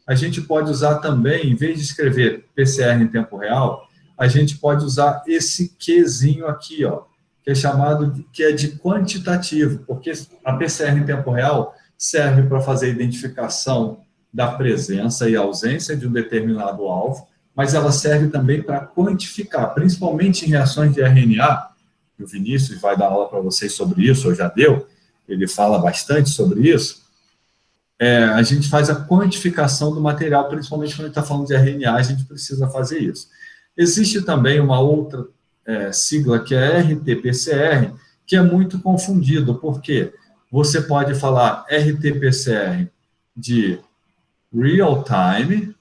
a gente pode usar também, em vez de escrever PCR em tempo real, a gente pode usar esse Qzinho aqui, ó, que é de quantitativo, porque a PCR em tempo real serve para fazer a identificação da presença e ausência de um determinado alvo, mas ela serve também para quantificar, principalmente em reações de RNA, o Vinícius vai dar aula para vocês sobre isso, ou já deu, ele fala bastante sobre isso. A gente faz a quantificação do material, principalmente quando a gente está falando de RNA, a gente precisa fazer isso. Existe também uma outra sigla, que é RT-PCR, que é muito confundido, porque você pode falar RT-PCR de real time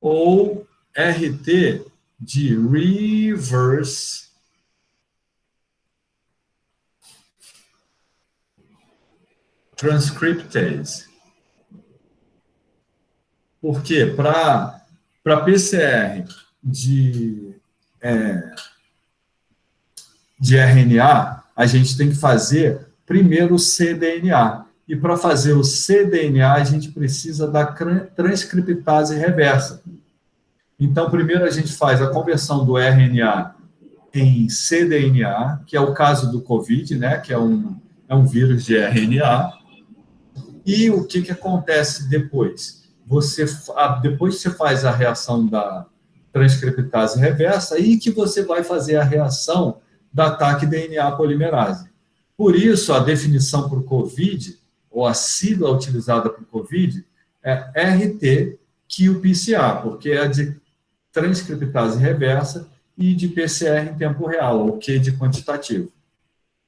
ou RT de reverse transcriptase. Porque para PCR de RNA, a gente tem que fazer primeiro o cDNA. E para fazer o cDNA, a gente precisa da transcriptase reversa. Então, primeiro a gente faz a conversão do RNA em cDNA, que é o caso do COVID, né, que é um vírus de RNA. E o que acontece depois? Depois que você faz a reação da transcriptase reversa, aí que você vai fazer a reação da TAC DNA polimerase. Por isso, a definição para o COVID, ou a sigla utilizada para o COVID, é RT-qPCR, porque é de transcriptase reversa e de PCR em tempo real, ou Q de quantitativo.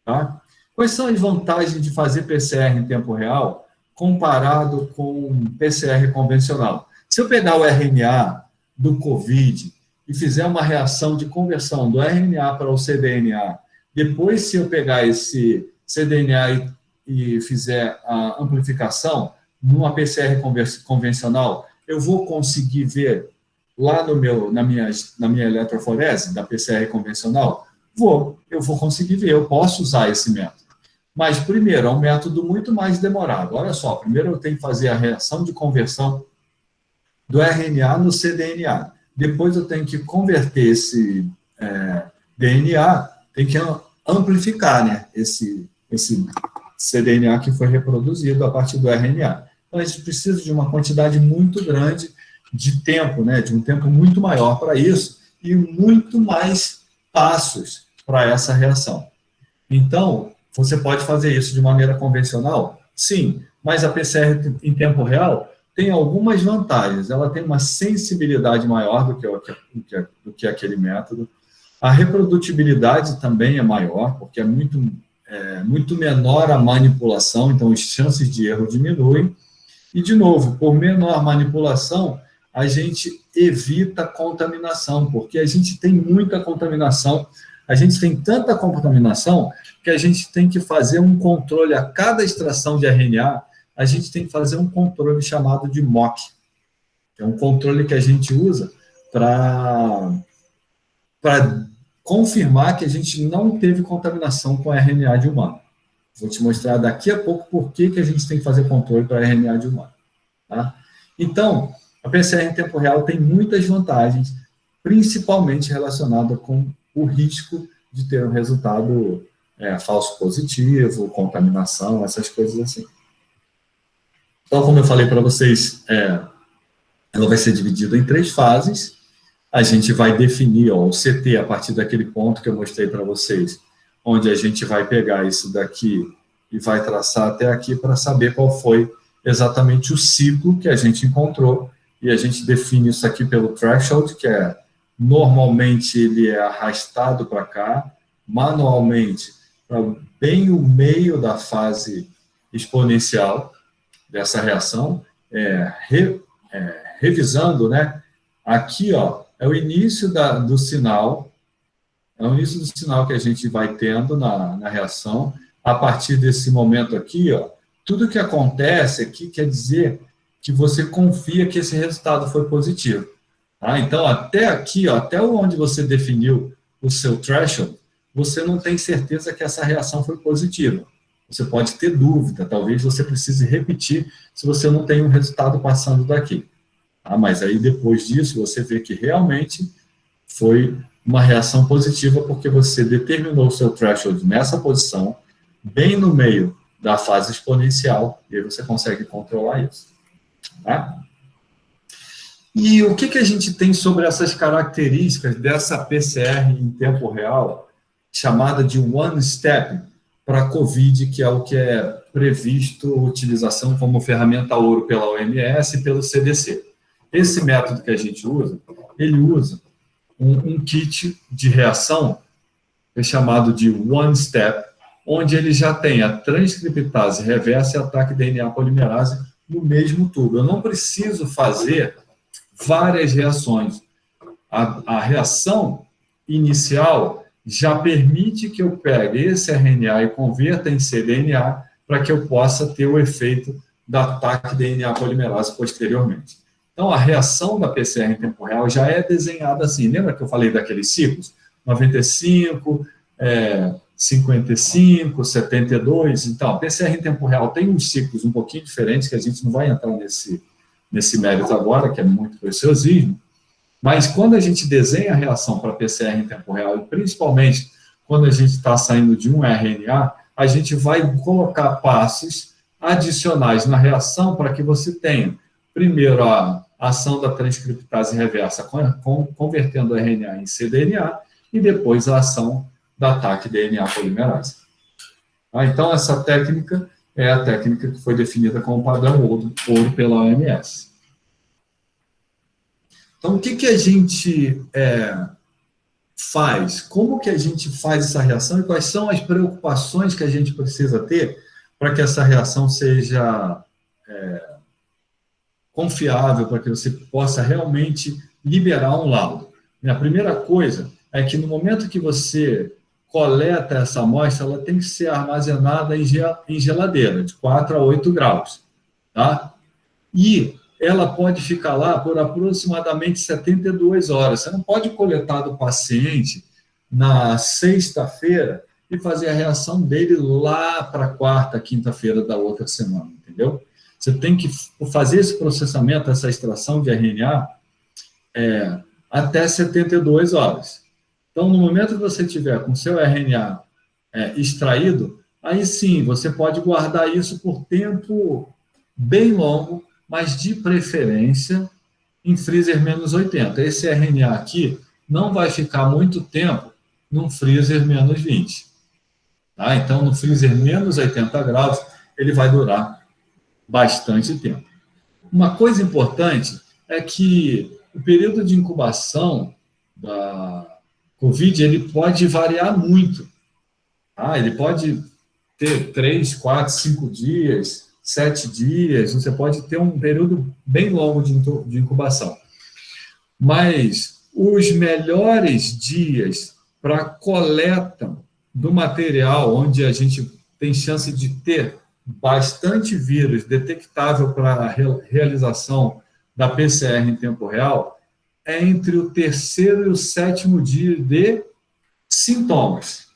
Tá? Quais são as vantagens de fazer PCR em tempo real comparado com PCR convencional? Se eu pegar o RNA do COVID e fizer uma reação de conversão do RNA para o cDNA, depois se eu pegar esse cDNA e fizer a amplificação numa PCR convencional, eu vou conseguir ver lá na minha eletroforese, da PCR convencional? Eu vou conseguir ver, eu posso usar esse método. Mas, primeiro, é um método muito mais demorado. Olha só, primeiro eu tenho que fazer a reação de conversão do RNA no cDNA. Depois eu tenho que converter esse DNA, tem que amplificar, né, esse cDNA que foi reproduzido a partir do RNA. Então, a gente precisa de uma quantidade muito grande de tempo, né, de um tempo muito maior para isso e muito mais passos para essa reação. Então, você pode fazer isso de maneira convencional? Sim, mas a PCR em tempo real tem algumas vantagens. Ela tem uma sensibilidade maior do que aquele método. A reprodutibilidade também é maior, porque é muito menor a manipulação, então as chances de erro diminuem. E, de novo, por menor manipulação, a gente evita contaminação, porque a gente tem muita contaminação, a gente tem tanta contaminação que a gente tem que fazer um controle a cada extração de RNA, a gente tem que fazer um controle chamado de MOC, que é um controle que a gente usa para confirmar que a gente não teve contaminação com RNA de humano. Vou te mostrar daqui a pouco por que a gente tem que fazer controle para RNA de humano. Tá? Então, a PCR em tempo real tem muitas vantagens, principalmente relacionada com o risco de ter um resultado falso positivo, contaminação, essas coisas assim. Então, como eu falei para vocês, ela vai ser dividida em 3 fases. A gente vai definir o CT a partir daquele ponto que eu mostrei para vocês, onde a gente vai pegar isso daqui e vai traçar até aqui para saber qual foi exatamente o ciclo que a gente encontrou, e a gente define isso aqui pelo threshold, que normalmente ele é arrastado para cá, manualmente, para bem o meio da fase exponencial dessa reação, revisando, né? Aqui, é o início do sinal, que a gente vai tendo na reação. A partir desse momento aqui, tudo que acontece aqui quer dizer que você confia que esse resultado foi positivo. Tá? Então, até aqui, até onde você definiu o seu threshold, você não tem certeza que essa reação foi positiva. Você pode ter dúvida, talvez você precise repetir se você não tem um resultado passando daqui. Tá? Mas aí, depois disso, você vê que realmente foi uma reação positiva, porque você determinou o seu threshold nessa posição, bem no meio da fase exponencial, e aí você consegue controlar isso. Tá? E o que a gente tem sobre essas características dessa PCR em tempo real, chamada de one step para a COVID, que é o que é previsto utilização como ferramenta ouro pela OMS e pelo CDC. Esse método que a gente usa, ele usa um kit de reação, é chamado de one step, onde ele já tem a transcriptase reversa e a TAC DNA polimerase no mesmo tubo. Eu não preciso fazer várias reações. A reação inicial já permite que eu pegue esse RNA e converta em cDNA para que eu possa ter o efeito da TAC DNA polimerase posteriormente. Então, a reação da PCR em tempo real já é desenhada assim. Lembra que eu falei daqueles ciclos? 95, 55, 72. Então, a PCR em tempo real tem uns ciclos um pouquinho diferentes, que a gente não vai entrar nesse mérito agora, que é muito preciosismo. Mas quando a gente desenha a reação para PCR em tempo real, e principalmente quando a gente está saindo de um RNA, a gente vai colocar passos adicionais na reação para que você tenha, primeiro, a ação da transcriptase reversa convertendo o RNA em cDNA e depois a ação da TAC DNA polimerase. Então, essa técnica é a técnica que foi definida como padrão ouro pela OMS. Então, o que a gente faz? Como que a gente faz essa reação e quais são as preocupações que a gente precisa ter para que essa reação seja confiável, para que você possa realmente liberar um laudo? A primeira coisa é que no momento que você coleta essa amostra, ela tem que ser armazenada em geladeira, de 4 a 8 graus. Tá? E ela pode ficar lá por aproximadamente 72 horas. Você não pode coletar do paciente na sexta-feira e fazer a reação dele lá para a quarta, quinta-feira da outra semana, entendeu? Você tem que fazer esse processamento, essa extração de RNA até 72 horas. Então, no momento que você tiver com seu RNA extraído, aí sim, você pode guardar isso por tempo bem longo, mas de preferência em freezer menos 80. Esse RNA aqui não vai ficar muito tempo num freezer menos 20. Tá? Então, no freezer menos 80 graus, ele vai durar bastante tempo. Uma coisa importante é que o período de incubação da COVID, ele pode variar muito. Tá? Ele pode ter 3, 4, 5 dias, 7 dias, você pode ter um período bem longo de incubação. Mas os melhores dias para coleta do material, onde a gente tem chance de ter bastante vírus detectável para a realização da PCR em tempo real, é entre o terceiro e o sétimo dia de sintomas.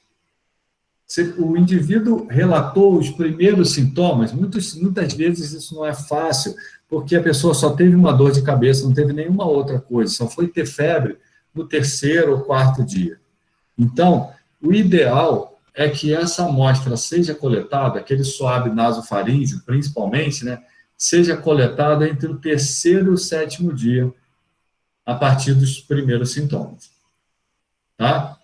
O indivíduo relatou os primeiros sintomas, muitas vezes isso não é fácil, porque a pessoa só teve uma dor de cabeça, não teve nenhuma outra coisa, só foi ter febre no terceiro ou quarto dia. Então, o ideal é que essa amostra seja coletada, aquele suave nasofaríngeo, principalmente, né, seja coletada entre o terceiro e o sétimo dia, a partir dos primeiros sintomas. Tá?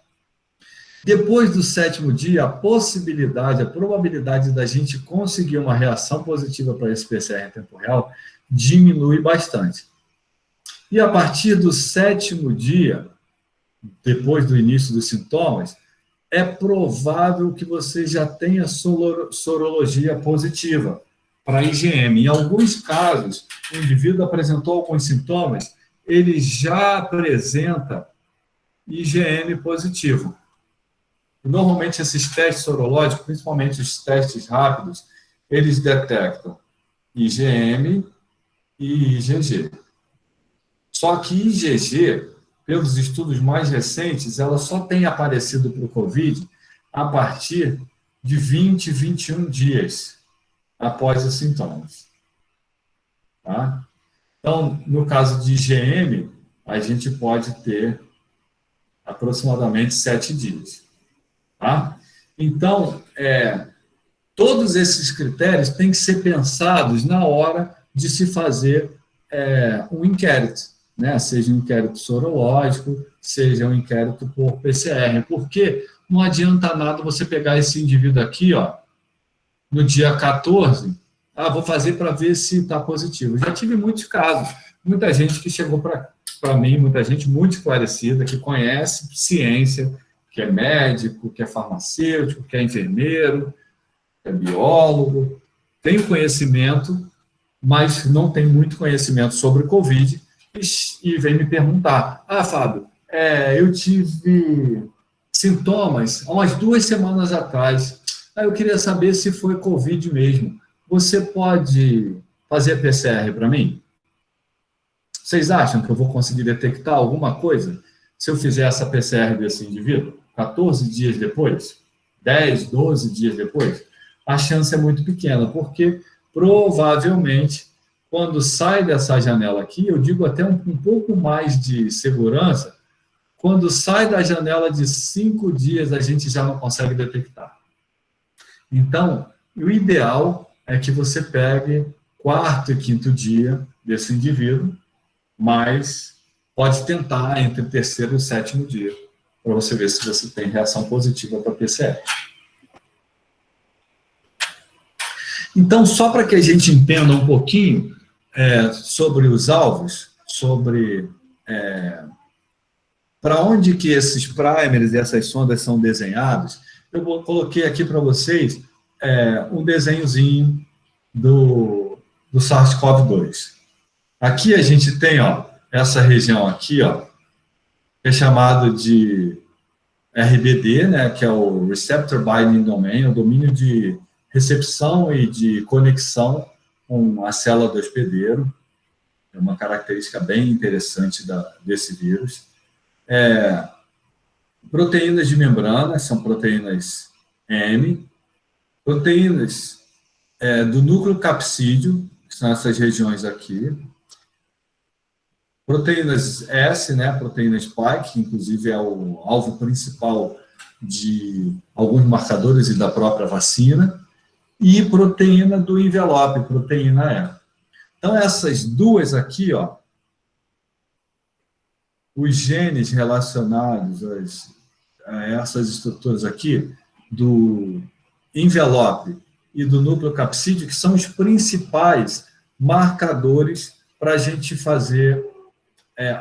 Depois do sétimo dia, a probabilidade da gente conseguir uma reação positiva para esse PCR em tempo real diminui bastante. E a partir do sétimo dia, depois do início dos sintomas, é provável que você já tenha sorologia positiva para IgM. Em alguns casos, o indivíduo apresentou alguns sintomas, ele já apresenta IgM positivo. Normalmente, esses testes sorológicos, principalmente os testes rápidos, eles detectam IgM e IgG. Só que IgG, pelos estudos mais recentes, ela só tem aparecido para o COVID a partir de 20, 21 dias após os sintomas. Tá? Então, no caso de IgM, a gente pode ter aproximadamente 7 dias. Tá? Então, todos esses critérios têm que ser pensados na hora de se fazer um inquérito, né? Seja um inquérito sorológico, seja um inquérito por PCR, porque não adianta nada você pegar esse indivíduo aqui, ó, no dia 14, vou fazer para ver se está positivo. Já tive muitos casos, muita gente que chegou para mim, muita gente muito esclarecida, que conhece ciência, que é médico, que é farmacêutico, que é enfermeiro, que é biólogo, tem conhecimento, mas não tem muito conhecimento sobre Covid, e vem me perguntar, Fábio, eu tive sintomas há umas 2 semanas atrás, eu queria saber se foi Covid mesmo, você pode fazer a PCR para mim? Vocês acham que eu vou conseguir detectar alguma coisa se eu fizer essa PCR desse indivíduo? 14 dias depois, 10, 12 dias depois, a chance é muito pequena, porque provavelmente, quando sai dessa janela aqui, eu digo até um pouco mais de segurança, quando sai da janela de 5 dias, a gente já não consegue detectar. Então, o ideal é que você pegue 4º e 5º dia desse indivíduo, mas pode tentar entre o 3º e o 7º dia, para você ver se você tem reação positiva para PCR. Então, só para que a gente entenda um pouquinho sobre os alvos, sobre para onde que esses primers e essas sondas são desenhados, eu coloquei aqui para vocês um desenhozinho do SARS-CoV-2. Aqui a gente tem, ó, essa região aqui, ó, é chamado de RBD, né, que é o Receptor Binding Domain, o domínio de recepção e de conexão com a célula do hospedeiro. é uma característica bem interessante desse vírus. Proteínas de membrana, são proteínas M, proteínas do núcleo capsídeo, que são essas regiões aqui, proteínas S, né, proteínas spike, que inclusive é o alvo principal de alguns marcadores e da própria vacina, e proteína do envelope, proteína E. Então, essas duas aqui, ó, os genes relacionados a essas estruturas aqui, do envelope e do núcleo capsídeo, que são os principais marcadores para a gente fazer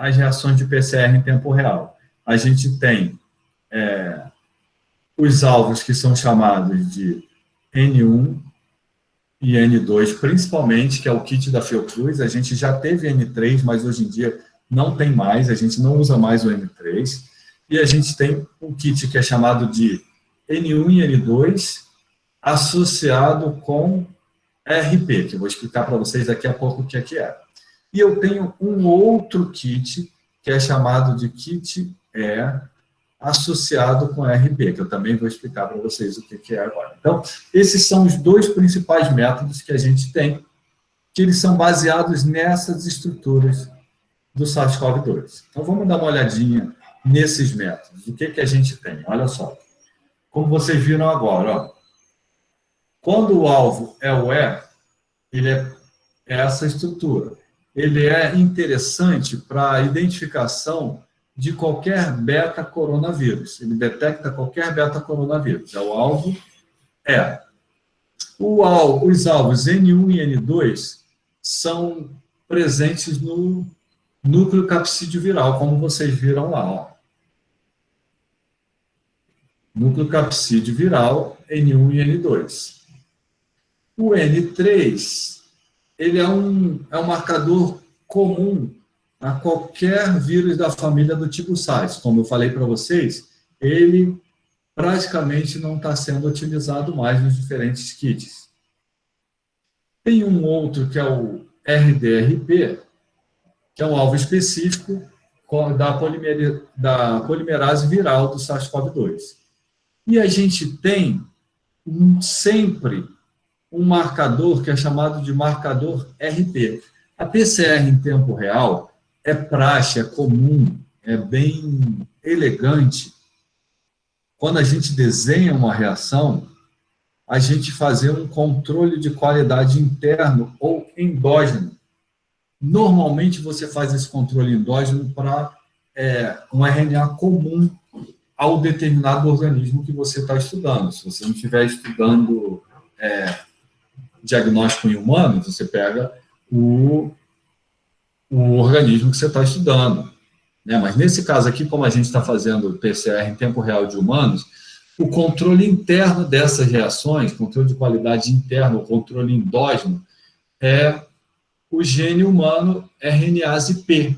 as reações de PCR em tempo real. A gente tem os alvos que são chamados de N1 e N2, principalmente, que é o kit da Fiocruz. A gente já teve N3, mas hoje em dia não tem mais, a gente não usa mais o N3. E a gente tem um kit que é chamado de N1 e N2, associado com RP, que eu vou explicar para vocês daqui a pouco o que é. E eu tenho um outro kit, que é chamado de kit E, associado com RP, que eu também vou explicar para vocês o que é agora. Então, esses são os dois principais métodos que a gente tem, que eles são baseados nessas estruturas do SARS-CoV-2. Então, vamos dar uma olhadinha nesses métodos. O que a gente tem? Olha só. Como vocês viram agora, ó, quando o alvo é o E, ele é essa estrutura. Ele é interessante para a identificação de qualquer beta-coronavírus. Ele detecta qualquer beta-coronavírus. É o alvo E. Os alvos N1 e N2 são presentes no núcleo capsídeo viral, como vocês viram lá. Ó. Núcleo capsídeo viral, N1 e N2. O N3, ele é um marcador comum a qualquer vírus da família do tipo SARS. Como eu falei para vocês, ele praticamente não está sendo utilizado mais nos diferentes kits. Tem um outro que é o RDRP, que é um alvo específico da polimerase viral do SARS-CoV-2. E a gente tem sempre um marcador que é chamado de marcador RP. A PCR em tempo real é praxe, é comum, é bem elegante. Quando a gente desenha uma reação, a gente fazer um controle de qualidade interno ou endógeno. Normalmente, você faz esse controle endógeno para um RNA comum ao determinado organismo que você está estudando. Se você não estiver estudando diagnóstico em humanos, você pega o organismo que você está estudando. Né? Mas nesse caso aqui, como a gente está fazendo PCR em tempo real de humanos, o controle interno dessas reações, controle de qualidade interno, o controle endógeno, é o gene humano RNase P.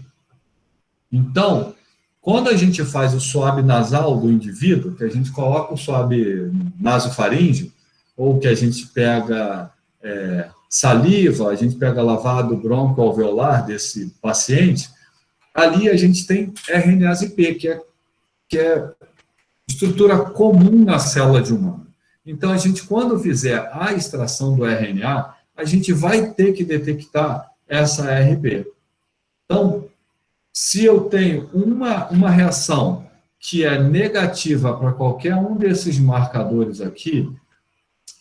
Então, quando a gente faz o swab nasal do indivíduo, que a gente coloca o swab nasofaríngeo, ou que a gente pega saliva, a gente pega lavado broncoalveolar desse paciente, ali a gente tem RNase P, que é estrutura comum na célula de humano. Então, a gente, quando fizer a extração do RNA, a gente vai ter que detectar essa RP. Então, se eu tenho uma reação que é negativa para qualquer um desses marcadores aqui,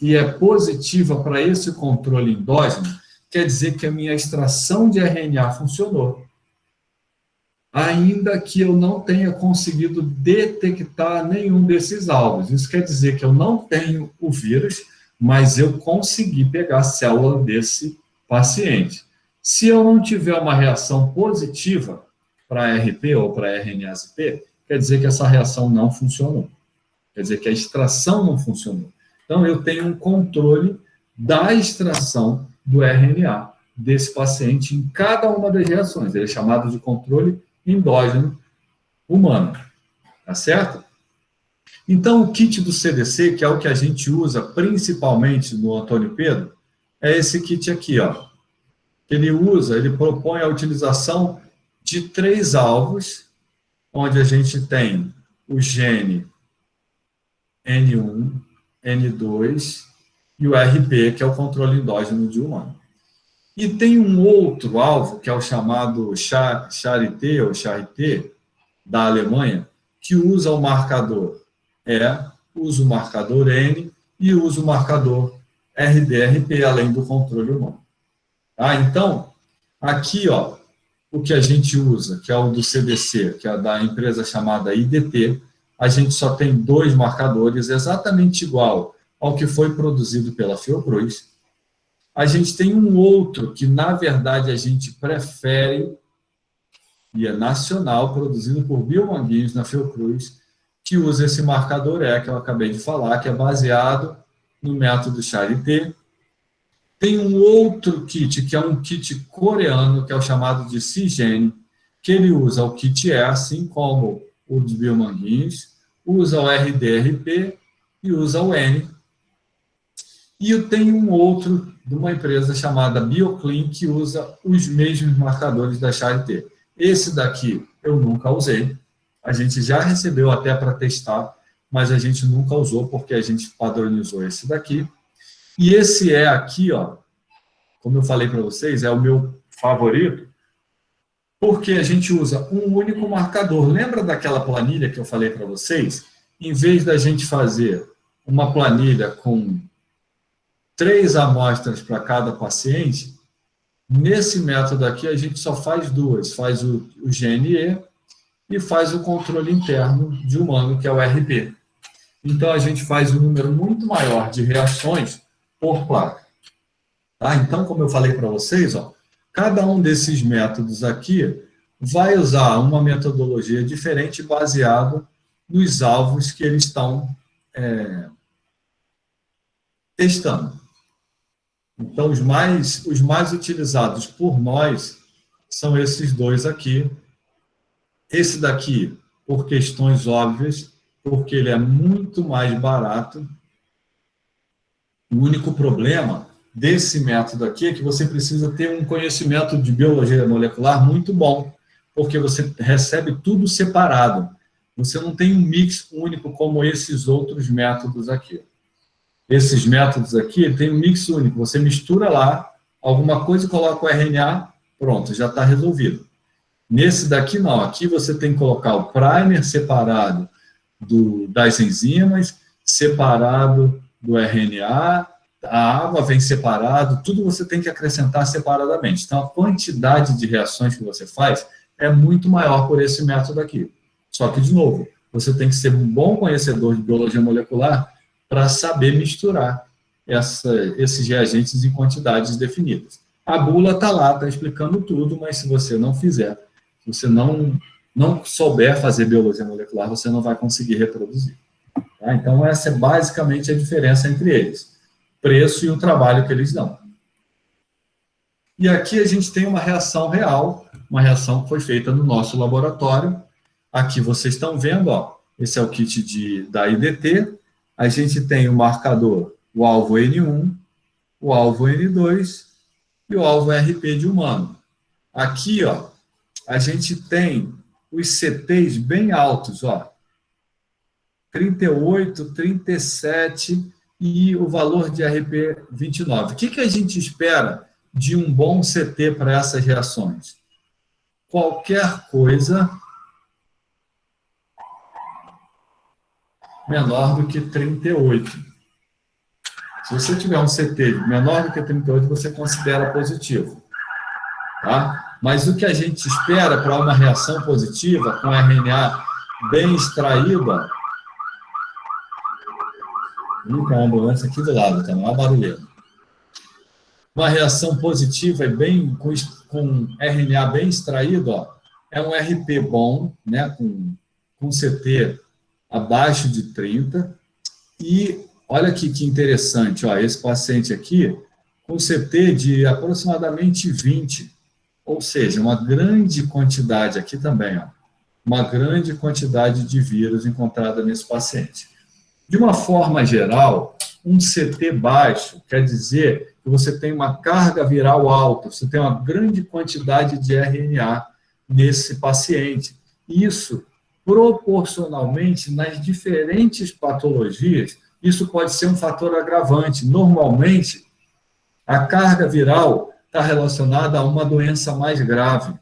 e é positiva para esse controle endógeno, quer dizer que a minha extração de RNA funcionou. Ainda que eu não tenha conseguido detectar nenhum desses alvos. Isso quer dizer que eu não tenho o vírus, mas eu consegui pegar a célula desse paciente. Se eu não tiver uma reação positiva para RP ou para RNase P, quer dizer que essa reação não funcionou. Quer dizer que a extração não funcionou. Então, eu tenho um controle da extração do RNA desse paciente em cada uma das reações. Ele é chamado de controle endógeno humano. Tá certo? Então, o kit do CDC, que é o que a gente usa principalmente no Antônio Pedro, é esse kit aqui, ó. ele propõe a utilização de 3 alvos, onde a gente tem o gene N1, N2 e o RP, que é o controle endógeno de humano. E tem um outro alvo, que é o chamado Charité, ou Charité, da Alemanha, que usa o marcador usa o marcador N e usa o marcador RDRP, além do controle humano. Então, aqui, o que a gente usa, que é o do CDC, que é da empresa chamada IDT, a gente só tem 2 marcadores exatamente igual ao que foi produzido pela Fiocruz. A gente tem um outro que, na verdade, a gente prefere, e é nacional, produzido por Biomanguinhos na Fiocruz, que usa esse marcador que eu acabei de falar, que é baseado no método Charité. Tem um outro kit, que é um kit coreano, que é o chamado de Cigene, que ele usa o kit assim como o dos Biomanguinhos, usa o RDRP e usa o N. E eu tenho um outro de uma empresa chamada BioClean, que usa os mesmos marcadores da Charité. Esse daqui eu nunca usei. A gente já recebeu até para testar, mas a gente nunca usou porque a gente padronizou esse daqui. E esse aqui, como eu falei para vocês, é o meu favorito, porque a gente usa um único marcador. Lembra daquela planilha que eu falei para vocês? Em vez da gente fazer uma planilha com 3 amostras para cada paciente, nesse método aqui a gente só faz 2, faz o GNE e faz o controle interno de humano, que é o RP. Então, a gente faz um número muito maior de reações por placa. Então, como eu falei para vocês, cada um desses métodos aqui vai usar uma metodologia diferente baseado nos alvos que eles estão testando. Então, os mais utilizados por nós são esses 2 aqui. Esse daqui, por questões óbvias, porque ele é muito mais barato. O único problema desse método aqui é que você precisa ter um conhecimento de biologia molecular muito bom, porque você recebe tudo separado. Você não tem um mix único como esses outros métodos aqui. Esses métodos aqui tem um mix único. Você mistura lá alguma coisa e coloca o RNA, pronto, já está resolvido. Nesse daqui, não. Aqui você tem que colocar o primer separado das enzimas, separado do RNA, a água vem separado, tudo você tem que acrescentar separadamente. Então, a quantidade de reações que você faz é muito maior por esse método aqui. Só que, de novo, você tem que ser um bom conhecedor de biologia molecular para saber misturar esses reagentes em quantidades definidas. A bula está lá, está explicando tudo, mas se você não fizer, se você não souber fazer biologia molecular, você não vai conseguir reproduzir. Então, essa é basicamente a diferença entre eles. Preço e o trabalho que eles dão. E aqui a gente tem uma reação real, uma reação que foi feita no nosso laboratório. Aqui vocês estão vendo, esse é o kit da IDT. A gente tem o marcador, o alvo N1, o alvo N2 e o alvo RP de humano. Aqui, a gente tem os CTs bem altos, 38, 37 e o valor de RP 29. O que a gente espera de um bom CT para essas reações? Qualquer coisa menor do que 38. Se você tiver um CT menor do que 38, você considera positivo. Tá? Mas o que a gente espera para uma reação positiva, com RNA bem extraído, com a ambulância aqui do lado, tá? Não é barulheiro. Uma reação positiva com RNA bem extraído, é um RP bom, né? Com CT abaixo de 30. E olha aqui que interessante, esse paciente aqui, com CT de aproximadamente 20, ou seja, uma grande quantidade aqui também, uma grande quantidade de vírus encontrada nesse paciente. De uma forma geral, Um CT baixo quer dizer que você tem uma carga viral alta, você tem uma grande quantidade de RNA nesse paciente. Isso, proporcionalmente, nas diferentes patologias, isso pode ser um fator agravante. Normalmente, a carga viral está relacionada a uma doença mais grave.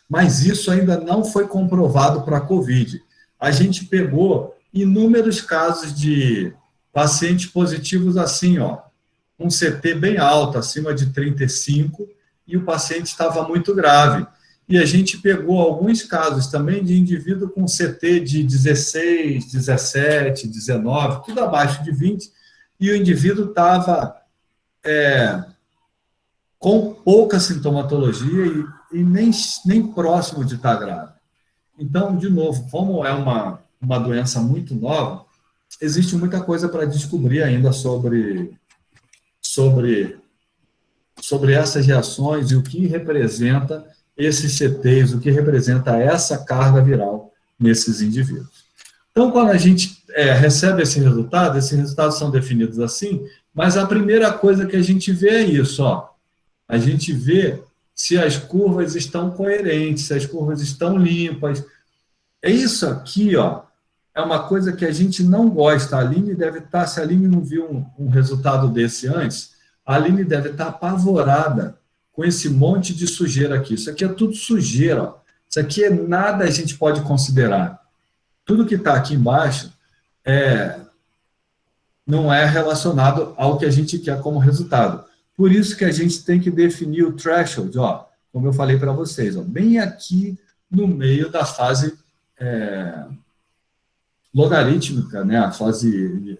Mas isso ainda não foi comprovado para a COVID. A gente pegou inúmeros casos de pacientes positivos assim, ó, um CT bem alto, acima de 35, e o paciente estava muito grave. E a gente pegou alguns casos também de indivíduo com CT de 16, 17, 19, tudo abaixo de 20, e o indivíduo estava com pouca sintomatologia e nem próximo de estar grave. Então, de novo, como é uma doença muito nova, existe muita coisa para descobrir ainda sobre essas reações e o que representa esses CTs, o que representa essa carga viral nesses indivíduos. Então, quando a gente recebe esses resultados são definidos assim, mas a primeira coisa que a gente vê é isso, ó. A gente vê se as curvas estão coerentes, se as curvas estão limpas. É isso aqui, ó, é uma coisa que a gente não gosta. A Aline deve estar, se a Aline não viu um resultado desse antes, a Aline deve estar apavorada com esse monte de sujeira aqui. Isso aqui é tudo sujeira, ó. Isso aqui é nada a gente pode considerar. Tudo que está aqui embaixo não é relacionado ao que a gente quer como resultado. Por isso que a gente tem que definir o threshold, ó, como eu falei para vocês, ó, bem aqui no meio da fase logarítmica, né, a fase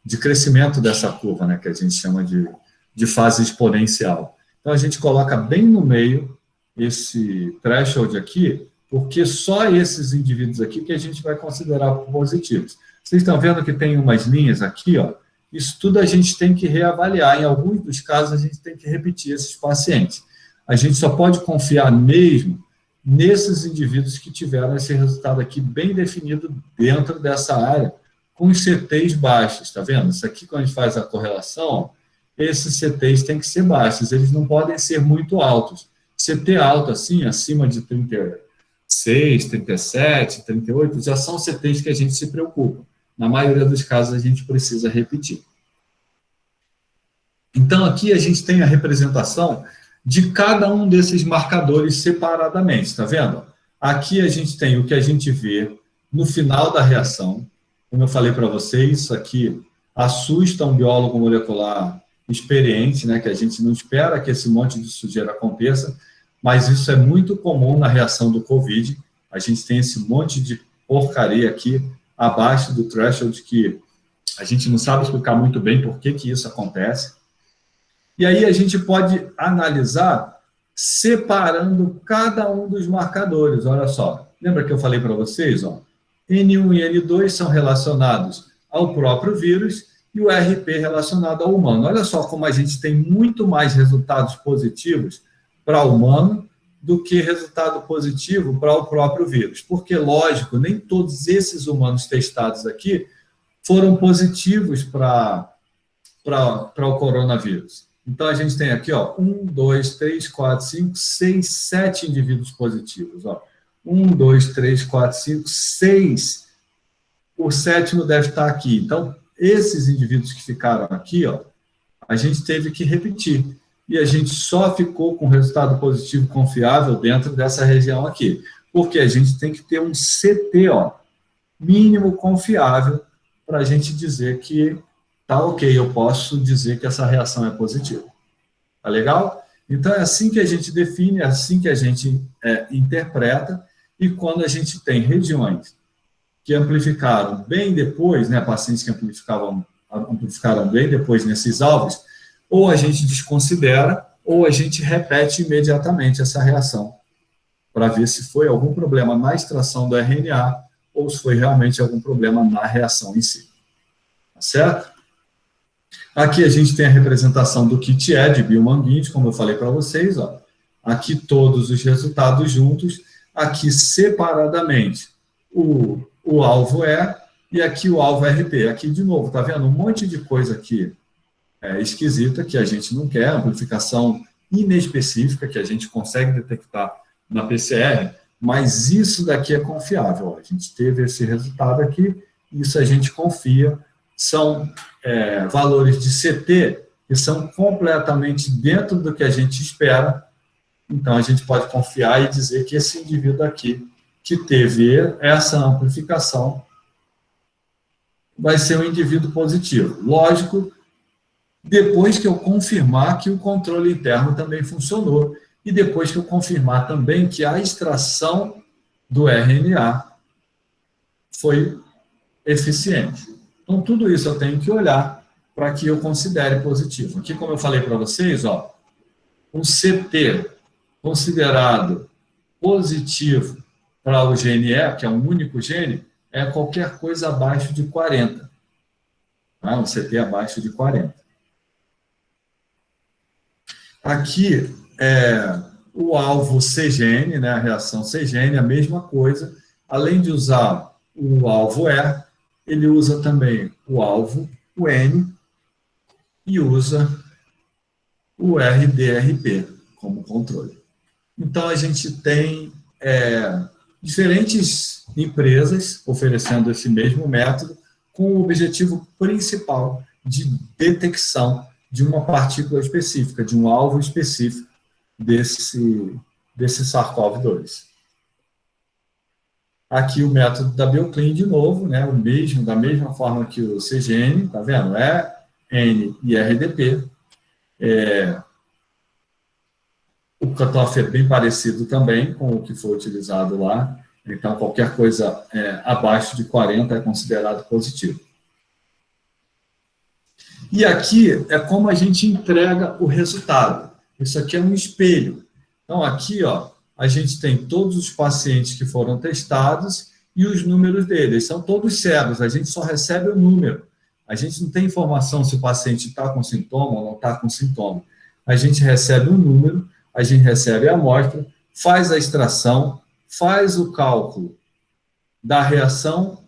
de crescimento dessa curva, né, que a gente chama de fase exponencial. Então, a gente coloca bem no meio esse threshold aqui, porque só esses indivíduos aqui que a gente vai considerar positivos. Vocês estão vendo que tem umas linhas aqui, ó, isso tudo a gente tem que reavaliar. Em alguns dos casos, a gente tem que repetir esses pacientes. A gente só pode confiar mesmo nesses indivíduos que tiveram esse resultado aqui bem definido dentro dessa área, com os CTs baixos, está vendo? Isso aqui, quando a gente faz a correlação, esses CTs têm que ser baixos, eles não podem ser muito altos. CT alto, assim, acima de 36, 37, 38, já são CTs que a gente se preocupa. Na maioria dos casos, a gente precisa repetir. Então, aqui a gente tem a representação de cada um desses marcadores separadamente, está vendo? Aqui a gente tem o que a gente vê no final da reação. Como eu falei para vocês, isso aqui assusta um biólogo molecular experiente, né, que a gente não espera que esse monte de sujeira aconteça, mas isso é muito comum na reação do COVID. A gente tem esse monte de porcaria aqui abaixo do threshold que a gente não sabe explicar muito bem por que isso acontece. E aí a gente pode analisar separando cada um dos marcadores. Olha só, lembra que eu falei para vocês? Ó, N1 e N2 são relacionados ao próprio vírus e o RP relacionado ao humano. Olha só como a gente tem muito mais resultados positivos para o humano do que resultado positivo para o próprio vírus. Porque, lógico, nem todos esses humanos testados aqui foram positivos para o coronavírus. Então, a gente tem aqui, ó, 1, 2, 3, 4, 5, 6, 7 indivíduos positivos. Ó. 1, 2, 3, 4, 5, 6. O sétimo deve estar aqui. Então, esses indivíduos que ficaram aqui, ó, a gente teve que repetir. E a gente só ficou com resultado positivo confiável dentro dessa região aqui. Porque a gente tem que ter um CT, ó, mínimo confiável para a gente dizer que tá ok, eu posso dizer que essa reação é positiva. Tá legal? Então, é assim que a gente define, é assim que a gente interpreta, e quando a gente tem regiões que amplificaram bem depois, né, pacientes que amplificaram bem depois nesses alvos, ou a gente desconsidera, ou a gente repete imediatamente essa reação, para ver se foi algum problema na extração do RNA, ou se foi realmente algum problema na reação em si. Tá certo? Aqui a gente tem a representação do kit E de Biomanguinhos, como eu falei para vocês, ó. Aqui todos os resultados juntos, aqui separadamente o alvo e aqui o alvo RP. Aqui, de novo, tá vendo? Um monte de coisa aqui esquisita que a gente não quer, amplificação inespecífica que a gente consegue detectar na PCR, mas isso daqui é confiável. A gente teve esse resultado aqui, isso a gente confia. São valores de CT que são completamente dentro do que a gente espera, então a gente pode confiar e dizer que esse indivíduo aqui, que teve essa amplificação, vai ser um indivíduo positivo. Lógico, depois que eu confirmar que o controle interno também funcionou, e depois que eu confirmar também que a extração do RNA foi eficiente. Então, tudo isso eu tenho que olhar para que eu considere positivo. Aqui, como eu falei para vocês, ó, um CT considerado positivo para o gene E, que é um único gene, é qualquer coisa abaixo de 40. Tá? Um CT abaixo de 40. Aqui, o alvo CGN, né, a reação CGN, a mesma coisa. Além de usar o alvo E, ele usa também o alvo, o N, e usa o RDRP como controle. Então, a gente tem diferentes empresas oferecendo esse mesmo método com o objetivo principal de detecção de uma partícula específica, de um alvo específico desse SARS-CoV-2. Aqui o método da Bioclean de novo, né, da mesma forma que o CGN, tá vendo? N e RDP. O cutoff é bem parecido também com o que foi utilizado lá, então qualquer coisa abaixo de 40 é considerado positivo. E aqui é como a gente entrega o resultado. Isso aqui é um espelho. Então, aqui, ó, a gente tem todos os pacientes que foram testados e os números deles. São todos cegos, a gente só recebe o número. A gente não tem informação se o paciente está com sintoma ou não está com sintoma. A gente recebe um número, a gente recebe a amostra, faz a extração, faz o cálculo da reação,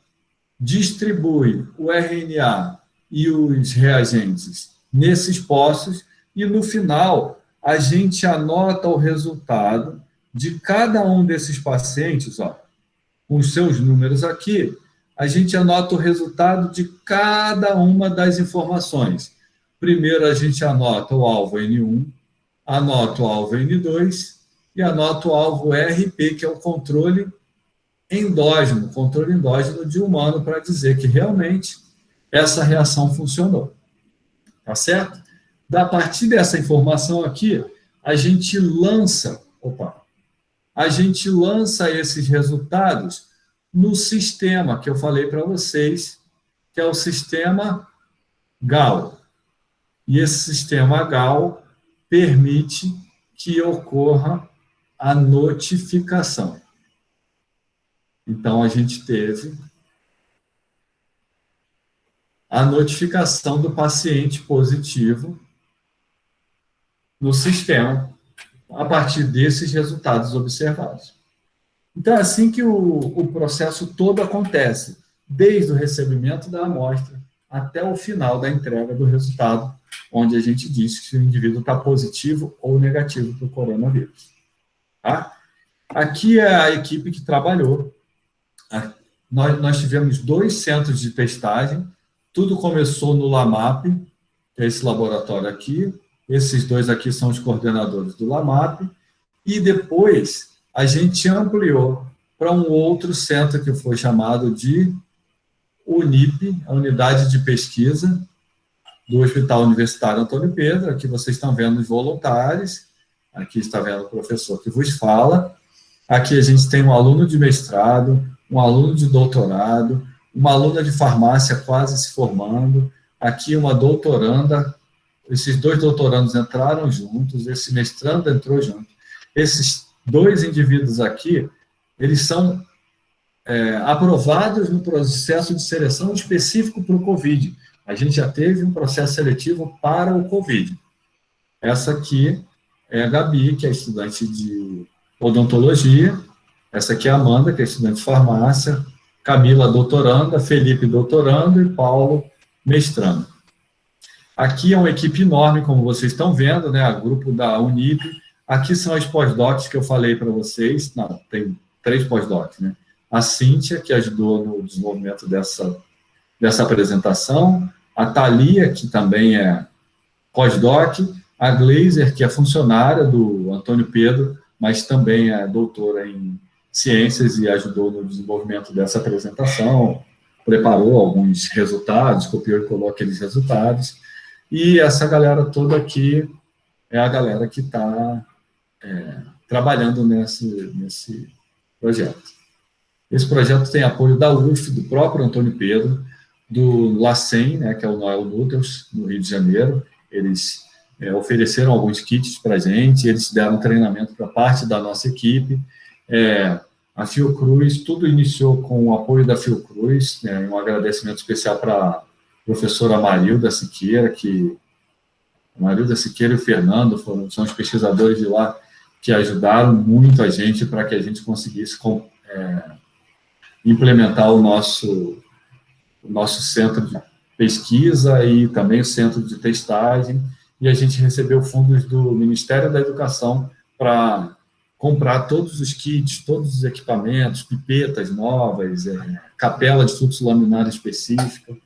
distribui o RNA e os reagentes nesses poços e, no final, a gente anota o resultado de cada um desses pacientes, ó, com os seus números aqui, a gente anota o resultado de cada uma das informações. Primeiro, a gente anota o alvo N1, anota o alvo N2 e anota o alvo RP, que é o controle endógeno de humano, para dizer que realmente essa reação funcionou. Tá certo? A partir dessa informação aqui, a gente lança esses resultados no sistema que eu falei para vocês, que é o sistema GAL. E esse sistema GAL permite que ocorra a notificação. Então, a gente teve a notificação do paciente positivo no sistema, a partir desses resultados observados. Então, é assim que o processo todo acontece, desde o recebimento da amostra até o final da entrega do resultado, onde a gente diz se o indivíduo está positivo ou negativo para o coronavírus. Tá? Aqui é a equipe que trabalhou. Nós tivemos 2 centros de testagem. Tudo começou no LAMAP, que é esse laboratório aqui. Esses 2 aqui são os coordenadores do LAMAP. E depois a gente ampliou para um outro centro que foi chamado de UNIP, a Unidade de Pesquisa do Hospital Universitário Antônio Pedro. Aqui vocês estão vendo os voluntários. Aqui está vendo o professor que vos fala. Aqui a gente tem um aluno de mestrado, um aluno de doutorado, uma aluna de farmácia quase se formando, aqui uma doutoranda. Esses 2 doutorandos entraram juntos, esse mestrando entrou junto. Esses 2 indivíduos aqui, eles são aprovados no processo de seleção específico para o COVID. A gente já teve um processo seletivo para o COVID. Essa aqui é a Gabi, que é estudante de odontologia. Essa aqui é a Amanda, que é estudante de farmácia. Camila doutoranda, Felipe doutorando e Paulo mestrando. Aqui é uma equipe enorme, como vocês estão vendo, né? O grupo da Unip. Aqui são as pós-docs que eu falei para vocês. Não, tem 3 pós-docs, né? A Cíntia, que ajudou no desenvolvimento dessa apresentação. A Thalia, que também é pós-doc. A Gleiser, que é funcionária do Antônio Pedro, mas também é doutora em ciências e ajudou no desenvolvimento dessa apresentação, preparou alguns resultados, copiou e colocou aqueles resultados, e essa galera toda aqui é a galera que está trabalhando nesse projeto. Esse projeto tem apoio da UF, do próprio Antônio Pedro, do LACEN, né, que é o Noel Nuttels, no Rio de Janeiro. Eles ofereceram alguns kits para a gente, eles deram treinamento para parte da nossa equipe. A Fiocruz, tudo iniciou com o apoio da Fiocruz, um agradecimento especial para a professora Marilda Siqueira, e o Fernando são os pesquisadores de lá que ajudaram muito a gente para que a gente conseguisse implementar o nosso centro de pesquisa e também o centro de testagem, e a gente recebeu fundos do Ministério da Educação para comprar todos os kits, todos os equipamentos, pipetas novas, capela de fluxo laminar específica.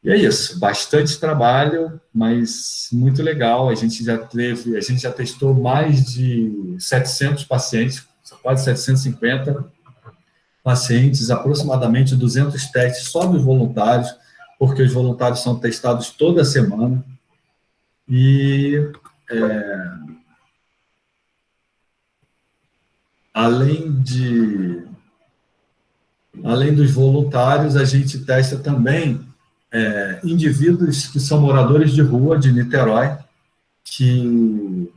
E é isso, bastante trabalho, mas muito legal. A gente já testou mais de 700 pacientes, quase 750 pacientes, aproximadamente 200 testes só dos voluntários, porque os voluntários são testados toda semana. E além dos voluntários, a gente testa também indivíduos que são moradores de rua de Niterói, que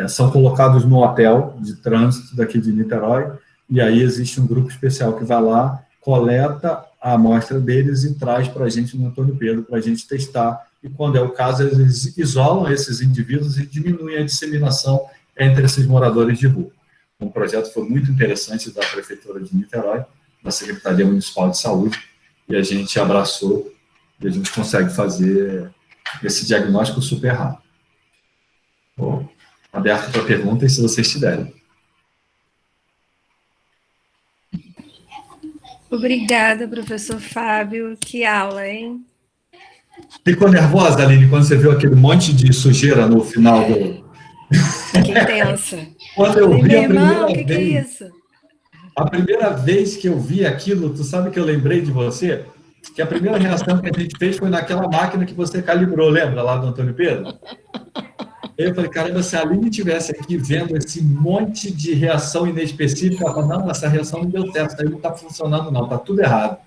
são colocados no hotel de trânsito daqui de Niterói, e aí existe um grupo especial que vai lá, coleta a amostra deles e traz para a gente no Antônio Pedro, para a gente testar, e quando é o caso, eles isolam esses indivíduos e diminuem a disseminação entre esses moradores de rua. Um projeto foi muito interessante da Prefeitura de Niterói, da Secretaria Municipal de Saúde, e a gente abraçou, e a gente consegue fazer esse diagnóstico super rápido. Bom, aberto para perguntas, se vocês tiverem. Obrigada, professor Fábio. Que aula, hein? Ficou nervosa, Aline, quando você viu aquele monte de sujeira no final do... Que intensa. Quando eu vi a primeira vez... que é isso? A primeira vez que eu vi aquilo, tu sabe que eu lembrei de você? Que a primeira reação que a gente fez foi naquela máquina que você calibrou, lembra, lá do Antônio Pedro? Eu falei, caramba, se a Aline estivesse aqui vendo esse monte de reação inespecífica, ela falou, não, essa reação não deu certo, isso aí não está funcionando não, está tudo errado.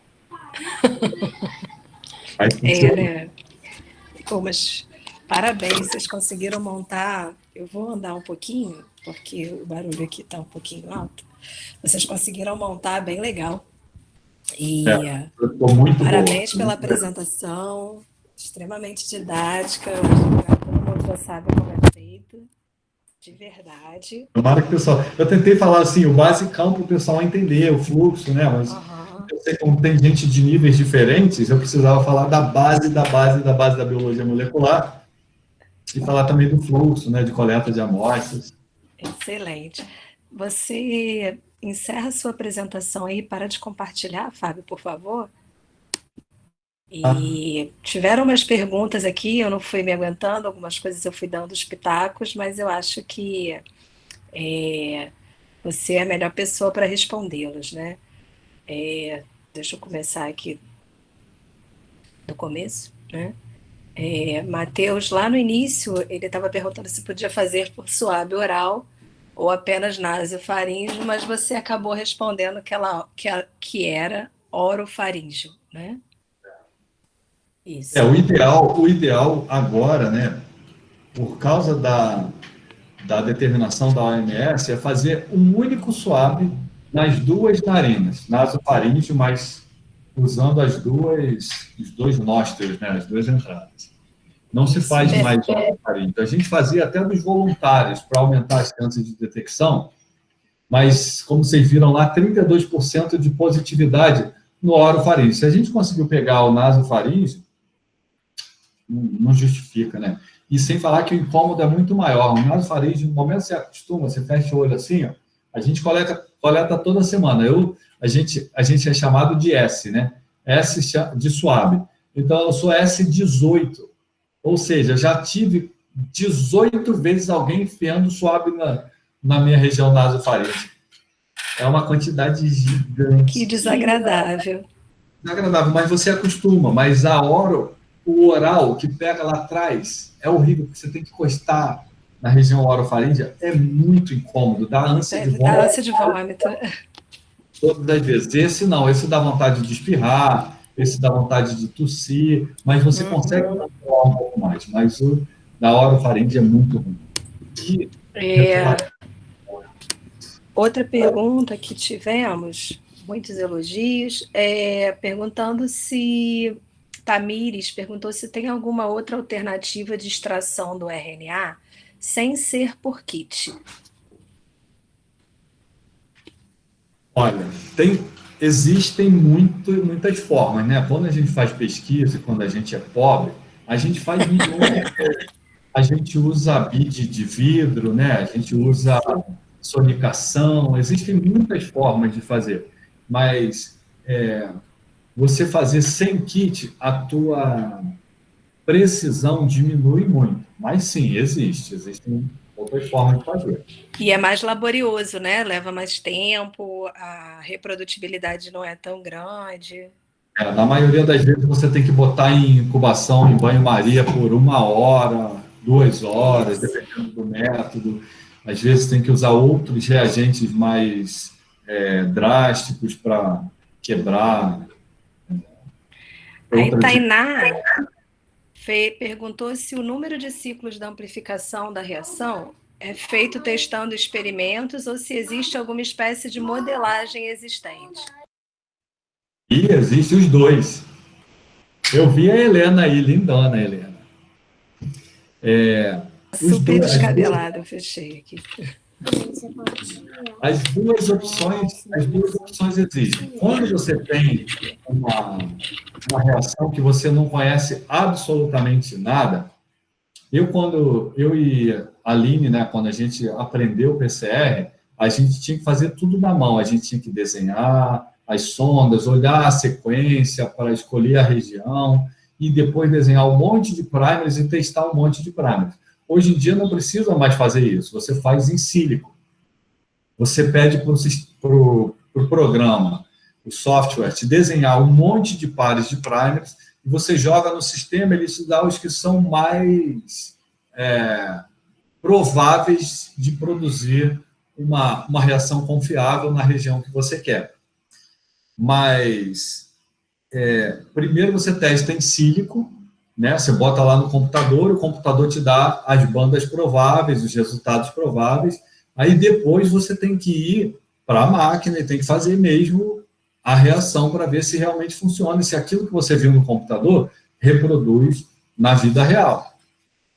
Né? Pô, mas parabéns, vocês conseguiram montar. Eu vou andar um pouquinho, porque o barulho aqui está um pouquinho alto. Vocês conseguiram montar bem legal. E muito parabéns boa. Pela apresentação, extremamente didática. Todo mundo já sabe como é feito, de verdade. Tomara que o pessoal... Eu tentei falar assim, o basicão para o pessoal entender o fluxo, né? Mas eu sei que como tem gente de níveis diferentes, eu precisava falar da base da biologia molecular e falar também do fluxo, né? De coleta de amostras. Excelente. Você encerra a sua apresentação aí, para de compartilhar, Fábio, por favor. E tiveram umas perguntas aqui, eu não fui me aguentando, algumas coisas eu fui dando os pitacos, mas eu acho que você é a melhor pessoa para respondê-las, né? Deixa eu começar aqui do começo, né? Matheus, lá no início, ele estava perguntando se podia fazer por suave oral ou apenas nasofaríngeo, mas você acabou respondendo que era orofaríngeo, né? Isso. O ideal agora, né, por causa da determinação da OMS, é fazer um único swab nas duas narinas, nasofaríngeo, mas usando os dois nóstrils, né, as duas entradas. Não se faz mais orofaríngeo. A gente fazia até dos voluntários para aumentar as chances de detecção, mas, como vocês viram lá, 32% de positividade no orofaríngeo. Se a gente conseguiu pegar o nasofaríngeo, não justifica, né? E sem falar que o incômodo é muito maior. O nasofaríngeo, no momento que você acostuma, você fecha o olho assim, ó, a gente coleta toda semana. A gente é chamado de S, né? S de suave. Então, eu sou S18. Ou seja, já tive 18 vezes alguém enfiando suave na minha região nasofaríngea. É uma quantidade Que gigante. desagradável. Desagradável, mas você acostuma. Mas o oral que pega lá atrás é horrível, porque você tem que encostar na região orofaríngea. É muito incômodo, dá ânsia de Dá vômito ânsia de vômito. todas as vezes. Esse não, esse dá vontade de espirrar, esse dá vontade de tossir, mas você consegue controlar um pouco mais. Mas o da orofaringe é muito ruim. E, outra pergunta que tivemos, muitos elogios, perguntando se Tamires perguntou se tem alguma outra alternativa de extração do RNA sem ser por kit. olha, existem muitas formas, né? Quando a gente faz pesquisa, quando a gente é pobre, a gente faz milhões. A gente usa bid de vidro, né? A gente usa sonicação, existem muitas formas de fazer, mas você fazer sem kit, a tua precisão diminui muito. Mas sim, existem outras formas de fazer. E é mais laborioso, né? Leva mais tempo, a reprodutibilidade não é tão grande. Na maioria das vezes você tem que botar em incubação, em banho-maria por 1 hora, 2 horas, dependendo do método. Às vezes tem que usar outros reagentes mais drásticos para quebrar. Aí, Tainá perguntou se o número de ciclos da amplificação da reação é feito testando experimentos ou se existe alguma espécie de modelagem existente. E existem os dois. Eu vi a Helena aí, lindona, Helena. Super descabelada, eu fechei aqui. As duas opções existem. Quando você tem uma reação que você não conhece absolutamente nada, eu e a Aline, né, quando a gente aprendeu o PCR, a gente tinha que fazer tudo na mão, a gente tinha que desenhar as sondas, olhar a sequência para escolher a região e depois desenhar um monte de primers e testar um monte de primers. Hoje em dia não precisa mais fazer isso, você faz em sílico. Você pede para o programa, o software, te desenhar um monte de pares de primers e você joga no sistema, ele te dá os que são mais prováveis de produzir uma reação confiável na região que você quer. Mas, primeiro você testa em sílico, né? Você bota lá no computador, o computador te dá as bandas prováveis, os resultados prováveis, aí depois você tem que ir para a máquina e tem que fazer mesmo a reação para ver se realmente funciona, e se aquilo que você viu no computador reproduz na vida real.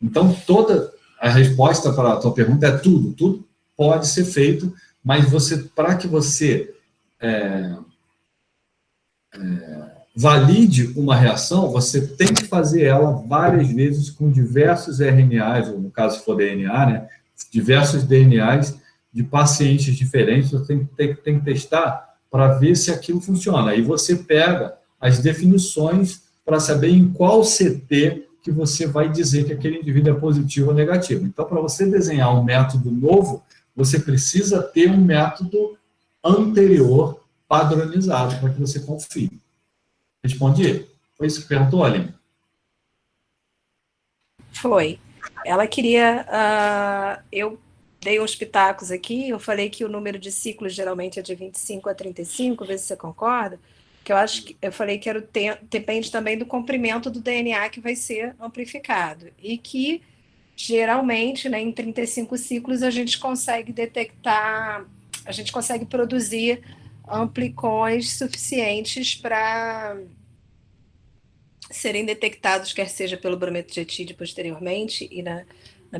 Então, toda a resposta para a tua pergunta é tudo pode ser feito, mas para que você valide uma reação, você tem que fazer ela várias vezes com diversos RNAs, ou no caso se for DNA, né, diversos DNAs de pacientes diferentes, você tem que testar para ver se aquilo funciona. Aí você pega as definições para saber em qual CT que você vai dizer que aquele indivíduo é positivo ou negativo. Então, para você desenhar um método novo, você precisa ter um método anterior padronizado para que você confie. Respondi? Foi isso que perguntou, Aline? Foi. Ela queria... eu dei uns pitacos aqui, eu falei que o número de ciclos geralmente é de 25 a 35, vê se você concorda, que eu falei que depende também do comprimento do DNA que vai ser amplificado, e que geralmente, né, em 35 ciclos a gente consegue detectar, a gente consegue produzir amplicões suficientes para serem detectados, quer seja pelo brometojectide posteriormente e na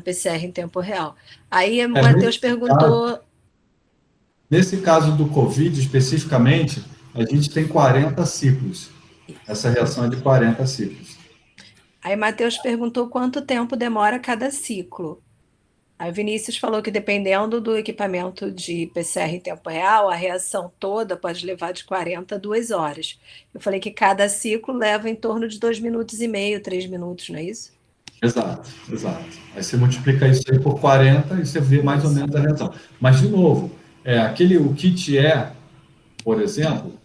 PCR em tempo real. Aí o Matheus perguntou... Nesse caso do Covid, especificamente, a gente tem 40 ciclos. Essa reação é de 40 ciclos. Aí Matheus perguntou quanto tempo demora cada ciclo. Aí o Vinícius falou que dependendo do equipamento de PCR em tempo real, a reação toda pode levar de 40 a 2 horas. Eu falei que cada ciclo leva em torno de 2 minutos e meio, 3 minutos, não é isso? Exato, exato. Aí você multiplica isso aí por 40 e você vê mais ou Isso. menos a reação. Mas, de novo, o kit por exemplo,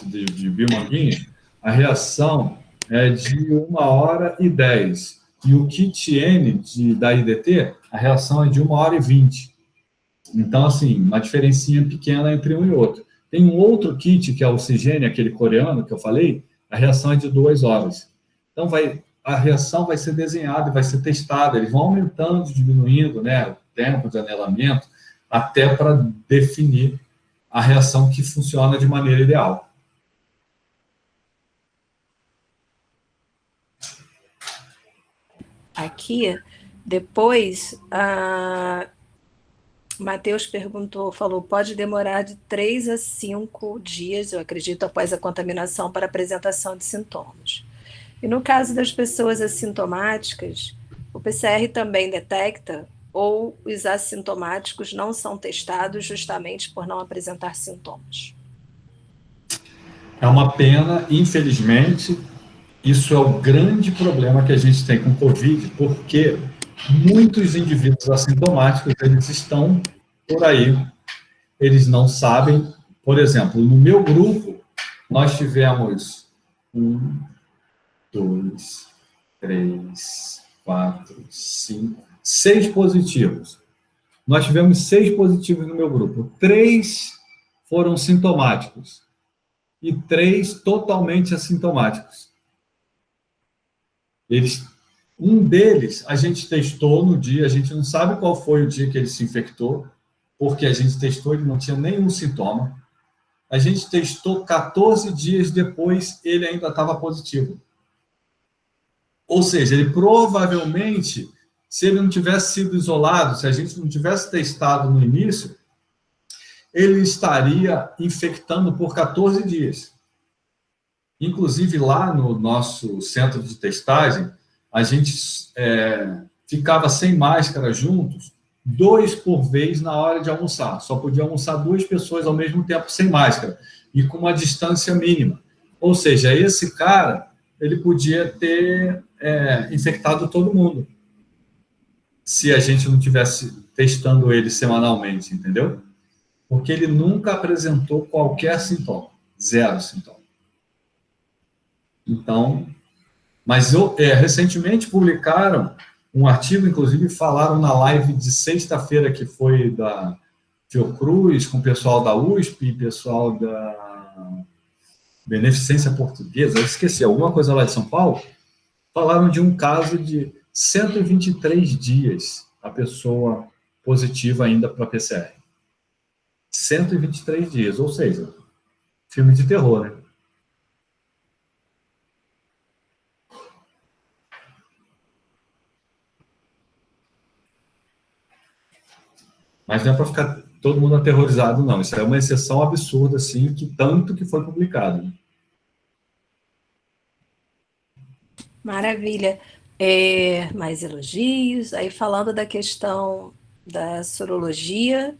de Biomanguinha, a reação é de 1h10. E o kit N da IDT, a reação é de 1h20. Então, assim, uma diferencinha pequena entre um e outro. Tem um outro kit, que é o Oxigênio, aquele coreano que eu falei, a reação é de 2 horas. Então, a reação vai ser desenhada e vai ser testada. Eles vão aumentando, diminuindo, né, o tempo de anelamento, até para definir a reação que funciona de maneira ideal. Aqui, depois, a Matheus perguntou, falou, pode demorar de 3 a 5 dias, eu acredito, após a contaminação para apresentação de sintomas. E no caso das pessoas assintomáticas, o PCR também detecta ou os assintomáticos não são testados justamente por não apresentar sintomas? É uma pena, infelizmente, isso é o grande problema que a gente tem com o Covid, porque muitos indivíduos assintomáticos, eles estão por aí, eles não sabem. Por exemplo, no meu grupo, nós tivemos 6 positivos. Nós tivemos 6 positivos no meu grupo. 3 foram sintomáticos e 3 totalmente assintomáticos. Um deles, a gente testou no dia, a gente não sabe qual foi o dia que ele se infectou, porque a gente testou, ele não tinha nenhum sintoma. A gente testou 14 dias depois, ele ainda estava positivo. Ou seja, ele provavelmente, se ele não tivesse sido isolado, se a gente não tivesse testado no início, ele estaria infectando por 14 dias. Inclusive, lá no nosso centro de testagem, a gente ficava sem máscara juntos, 2 por vez na hora de almoçar. Só podia almoçar 2 pessoas ao mesmo tempo sem máscara e com uma distância mínima. Ou seja, esse cara, ele podia ter infectado todo mundo, se a gente não tivesse testando ele semanalmente, entendeu? Porque ele nunca apresentou qualquer sintoma, 0 sintoma. Então, mas recentemente publicaram um artigo, inclusive falaram na live de sexta-feira, que foi da Fiocruz, com o pessoal da USP e pessoal da Beneficência Portuguesa, eu esqueci, alguma coisa lá de São Paulo, falaram de um caso de 123 dias a pessoa positiva ainda para PCR. 123 dias, ou seja, filme de terror, né? Mas não é para ficar todo mundo aterrorizado, não. Isso é uma exceção absurda, assim, que tanto que foi publicado. Maravilha. Mais elogios. Aí falando da questão da sorologia,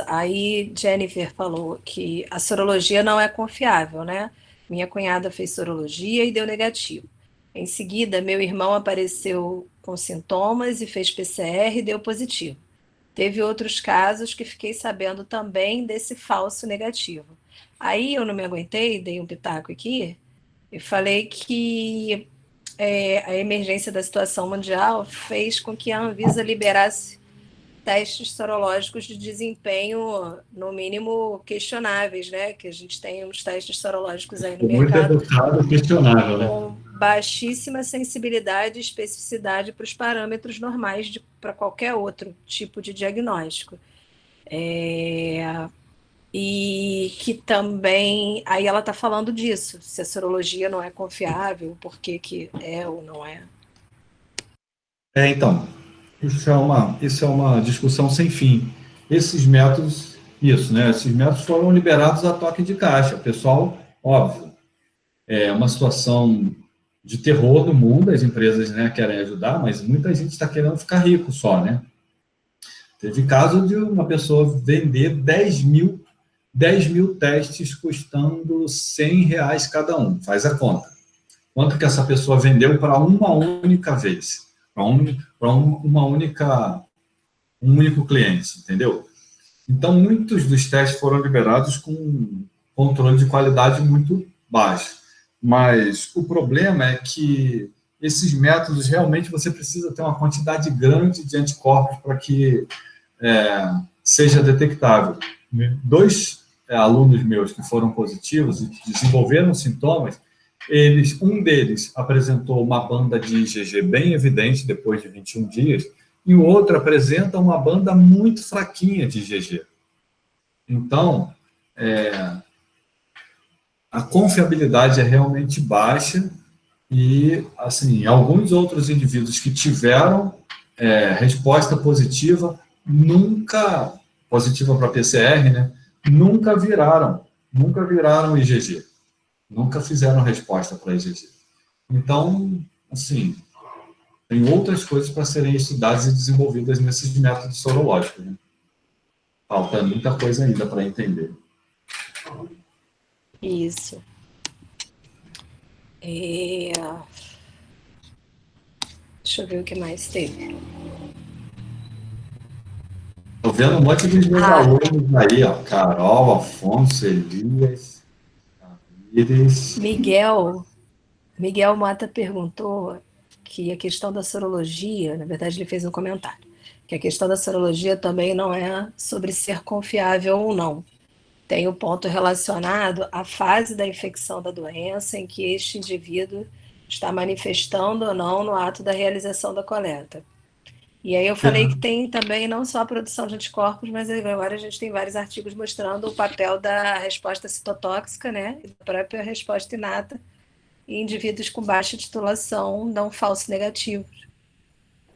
aí Jennifer falou que a sorologia não é confiável, né? Minha cunhada fez sorologia e deu negativo. Em seguida, meu irmão apareceu com sintomas e fez PCR e deu positivo. Teve outros casos que fiquei sabendo também desse falso negativo. Aí eu não me aguentei, dei um pitaco aqui e falei que a emergência da situação mundial fez com que a Anvisa liberasse testes sorológicos de desempenho, no mínimo, questionáveis, né? Que a gente tem uns testes sorológicos aí no Muito mercado educado, questionável, né? com baixíssima sensibilidade e especificidade para os parâmetros normais para qualquer outro tipo de diagnóstico. E que também, aí ela está falando disso, se a sorologia não é confiável, por que que é ou não é. Então, isso é uma discussão sem fim. esses métodos, isso, né? Esses métodos foram liberados a toque de caixa. O pessoal, óbvio, é uma situação de terror no mundo, as empresas, né, querem ajudar, mas muita gente está querendo ficar rico só, né? Teve caso de uma pessoa vender 10 mil testes custando R$ 100 cada um. Faz a conta. Quanto que essa pessoa vendeu para uma única vez? Para um único cliente, entendeu? Então, muitos dos testes foram liberados com controle de qualidade muito baixo. Mas o problema é que esses métodos, realmente, você precisa ter uma quantidade grande de anticorpos para que seja detectável. Dois alunos meus que foram positivos e desenvolveram sintomas, um deles apresentou uma banda de IgG bem evidente depois de 21 dias, e o outro apresenta uma banda muito fraquinha de IgG. Então, a confiabilidade é realmente baixa e, assim, alguns outros indivíduos que tiveram resposta positiva, positiva para PCR, né, nunca viraram IgG, nunca fizeram resposta para IgG. Então, assim, tem outras coisas para serem estudadas e desenvolvidas nesses métodos sorológicos, né? Falta muita coisa ainda para entender. Isso. Deixa eu ver o que mais teve. Estou vendo um monte de meus alunos aí, ó. Carol, Afonso, Elias, Iris. Miguel Mata perguntou que a questão da sorologia, na verdade ele fez um comentário, que a questão da sorologia também não é sobre ser confiável ou não. Tem o ponto relacionado à fase da infecção da doença em que este indivíduo está manifestando ou não no ato da realização da coleta. E aí eu falei que tem também não só a produção de anticorpos, mas agora a gente tem vários artigos mostrando o papel da resposta citotóxica, né, e da própria resposta inata em indivíduos com baixa titulação não falso negativos.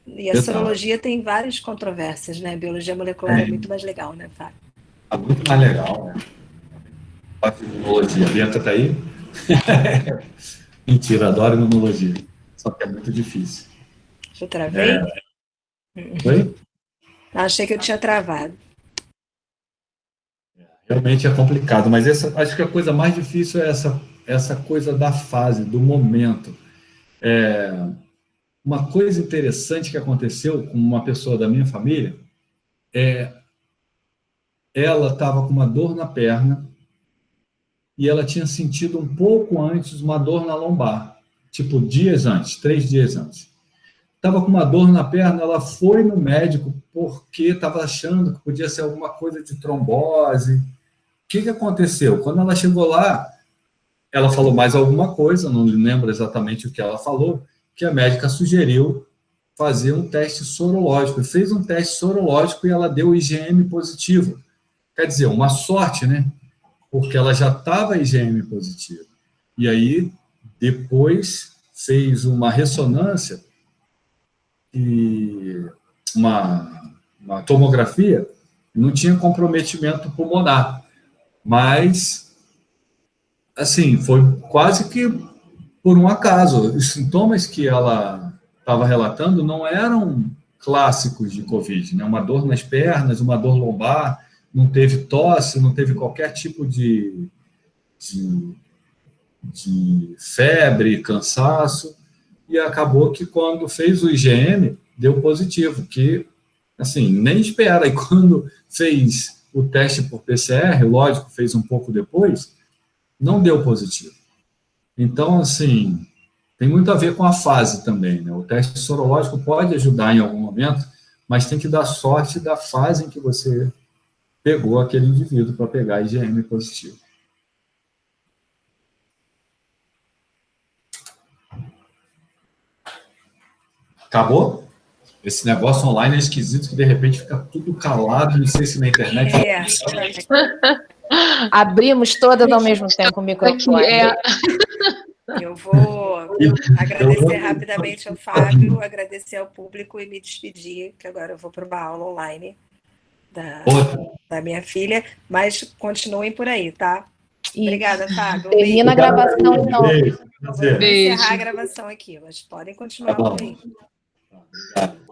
E a sorologia tem várias controvérsias, né? A biologia molecular é muito mais legal, né, Fábio? É muito mais legal, né? A imunologia. A Bianca tá aí? Mentira, adoro imunologia. Só que é muito difícil. Eu travei? Oi? Achei que eu tinha travado. Realmente é complicado, mas acho que a coisa mais difícil é essa coisa da fase, do momento. Uma coisa interessante que aconteceu com uma pessoa da minha família ela estava com uma dor na perna e ela tinha sentido um pouco antes uma dor na lombar, tipo 3 dias antes. Estava com uma dor na perna, ela foi no médico porque estava achando que podia ser alguma coisa de trombose. O que aconteceu? Quando ela chegou lá, ela falou mais alguma coisa, não lembro exatamente o que ela falou, que a médica sugeriu fazer um teste sorológico. Fez um teste sorológico e ela deu IgM positivo. Quer dizer, uma sorte, né? Porque ela já estava IgM positiva. E aí, depois, fez uma ressonância e uma tomografia, não tinha comprometimento pulmonar. Mas, assim, foi quase que por um acaso. Os sintomas que ela estava relatando não eram clássicos de Covid, né? Uma dor nas pernas, uma dor lombar, não teve tosse, não teve qualquer tipo de febre, cansaço, e acabou que quando fez o IgM, deu positivo, que, assim, nem espera. E quando fez o teste por PCR, lógico, fez um pouco depois, não deu positivo. Então, assim, tem muito a ver com a fase também, né? O teste sorológico pode ajudar em algum momento, mas tem que dar sorte da fase em que você pegou aquele indivíduo para pegar IgM positivo. Acabou? Esse negócio online é esquisito, que de repente fica tudo calado, não sei se na internet... Abrimos todas ao mesmo tempo o microfone. Eu vou agradecer rapidamente ao Fábio, agradecer ao público e me despedir, que agora eu vou para uma aula online. Outro. da minha filha, mas continuem por aí, tá? Obrigada, Fábio. Termina a gravação, então. Beijo, Vou prazer. encerrar a gravação aqui, mas podem Tá continuar bom. por aí. Obrigado.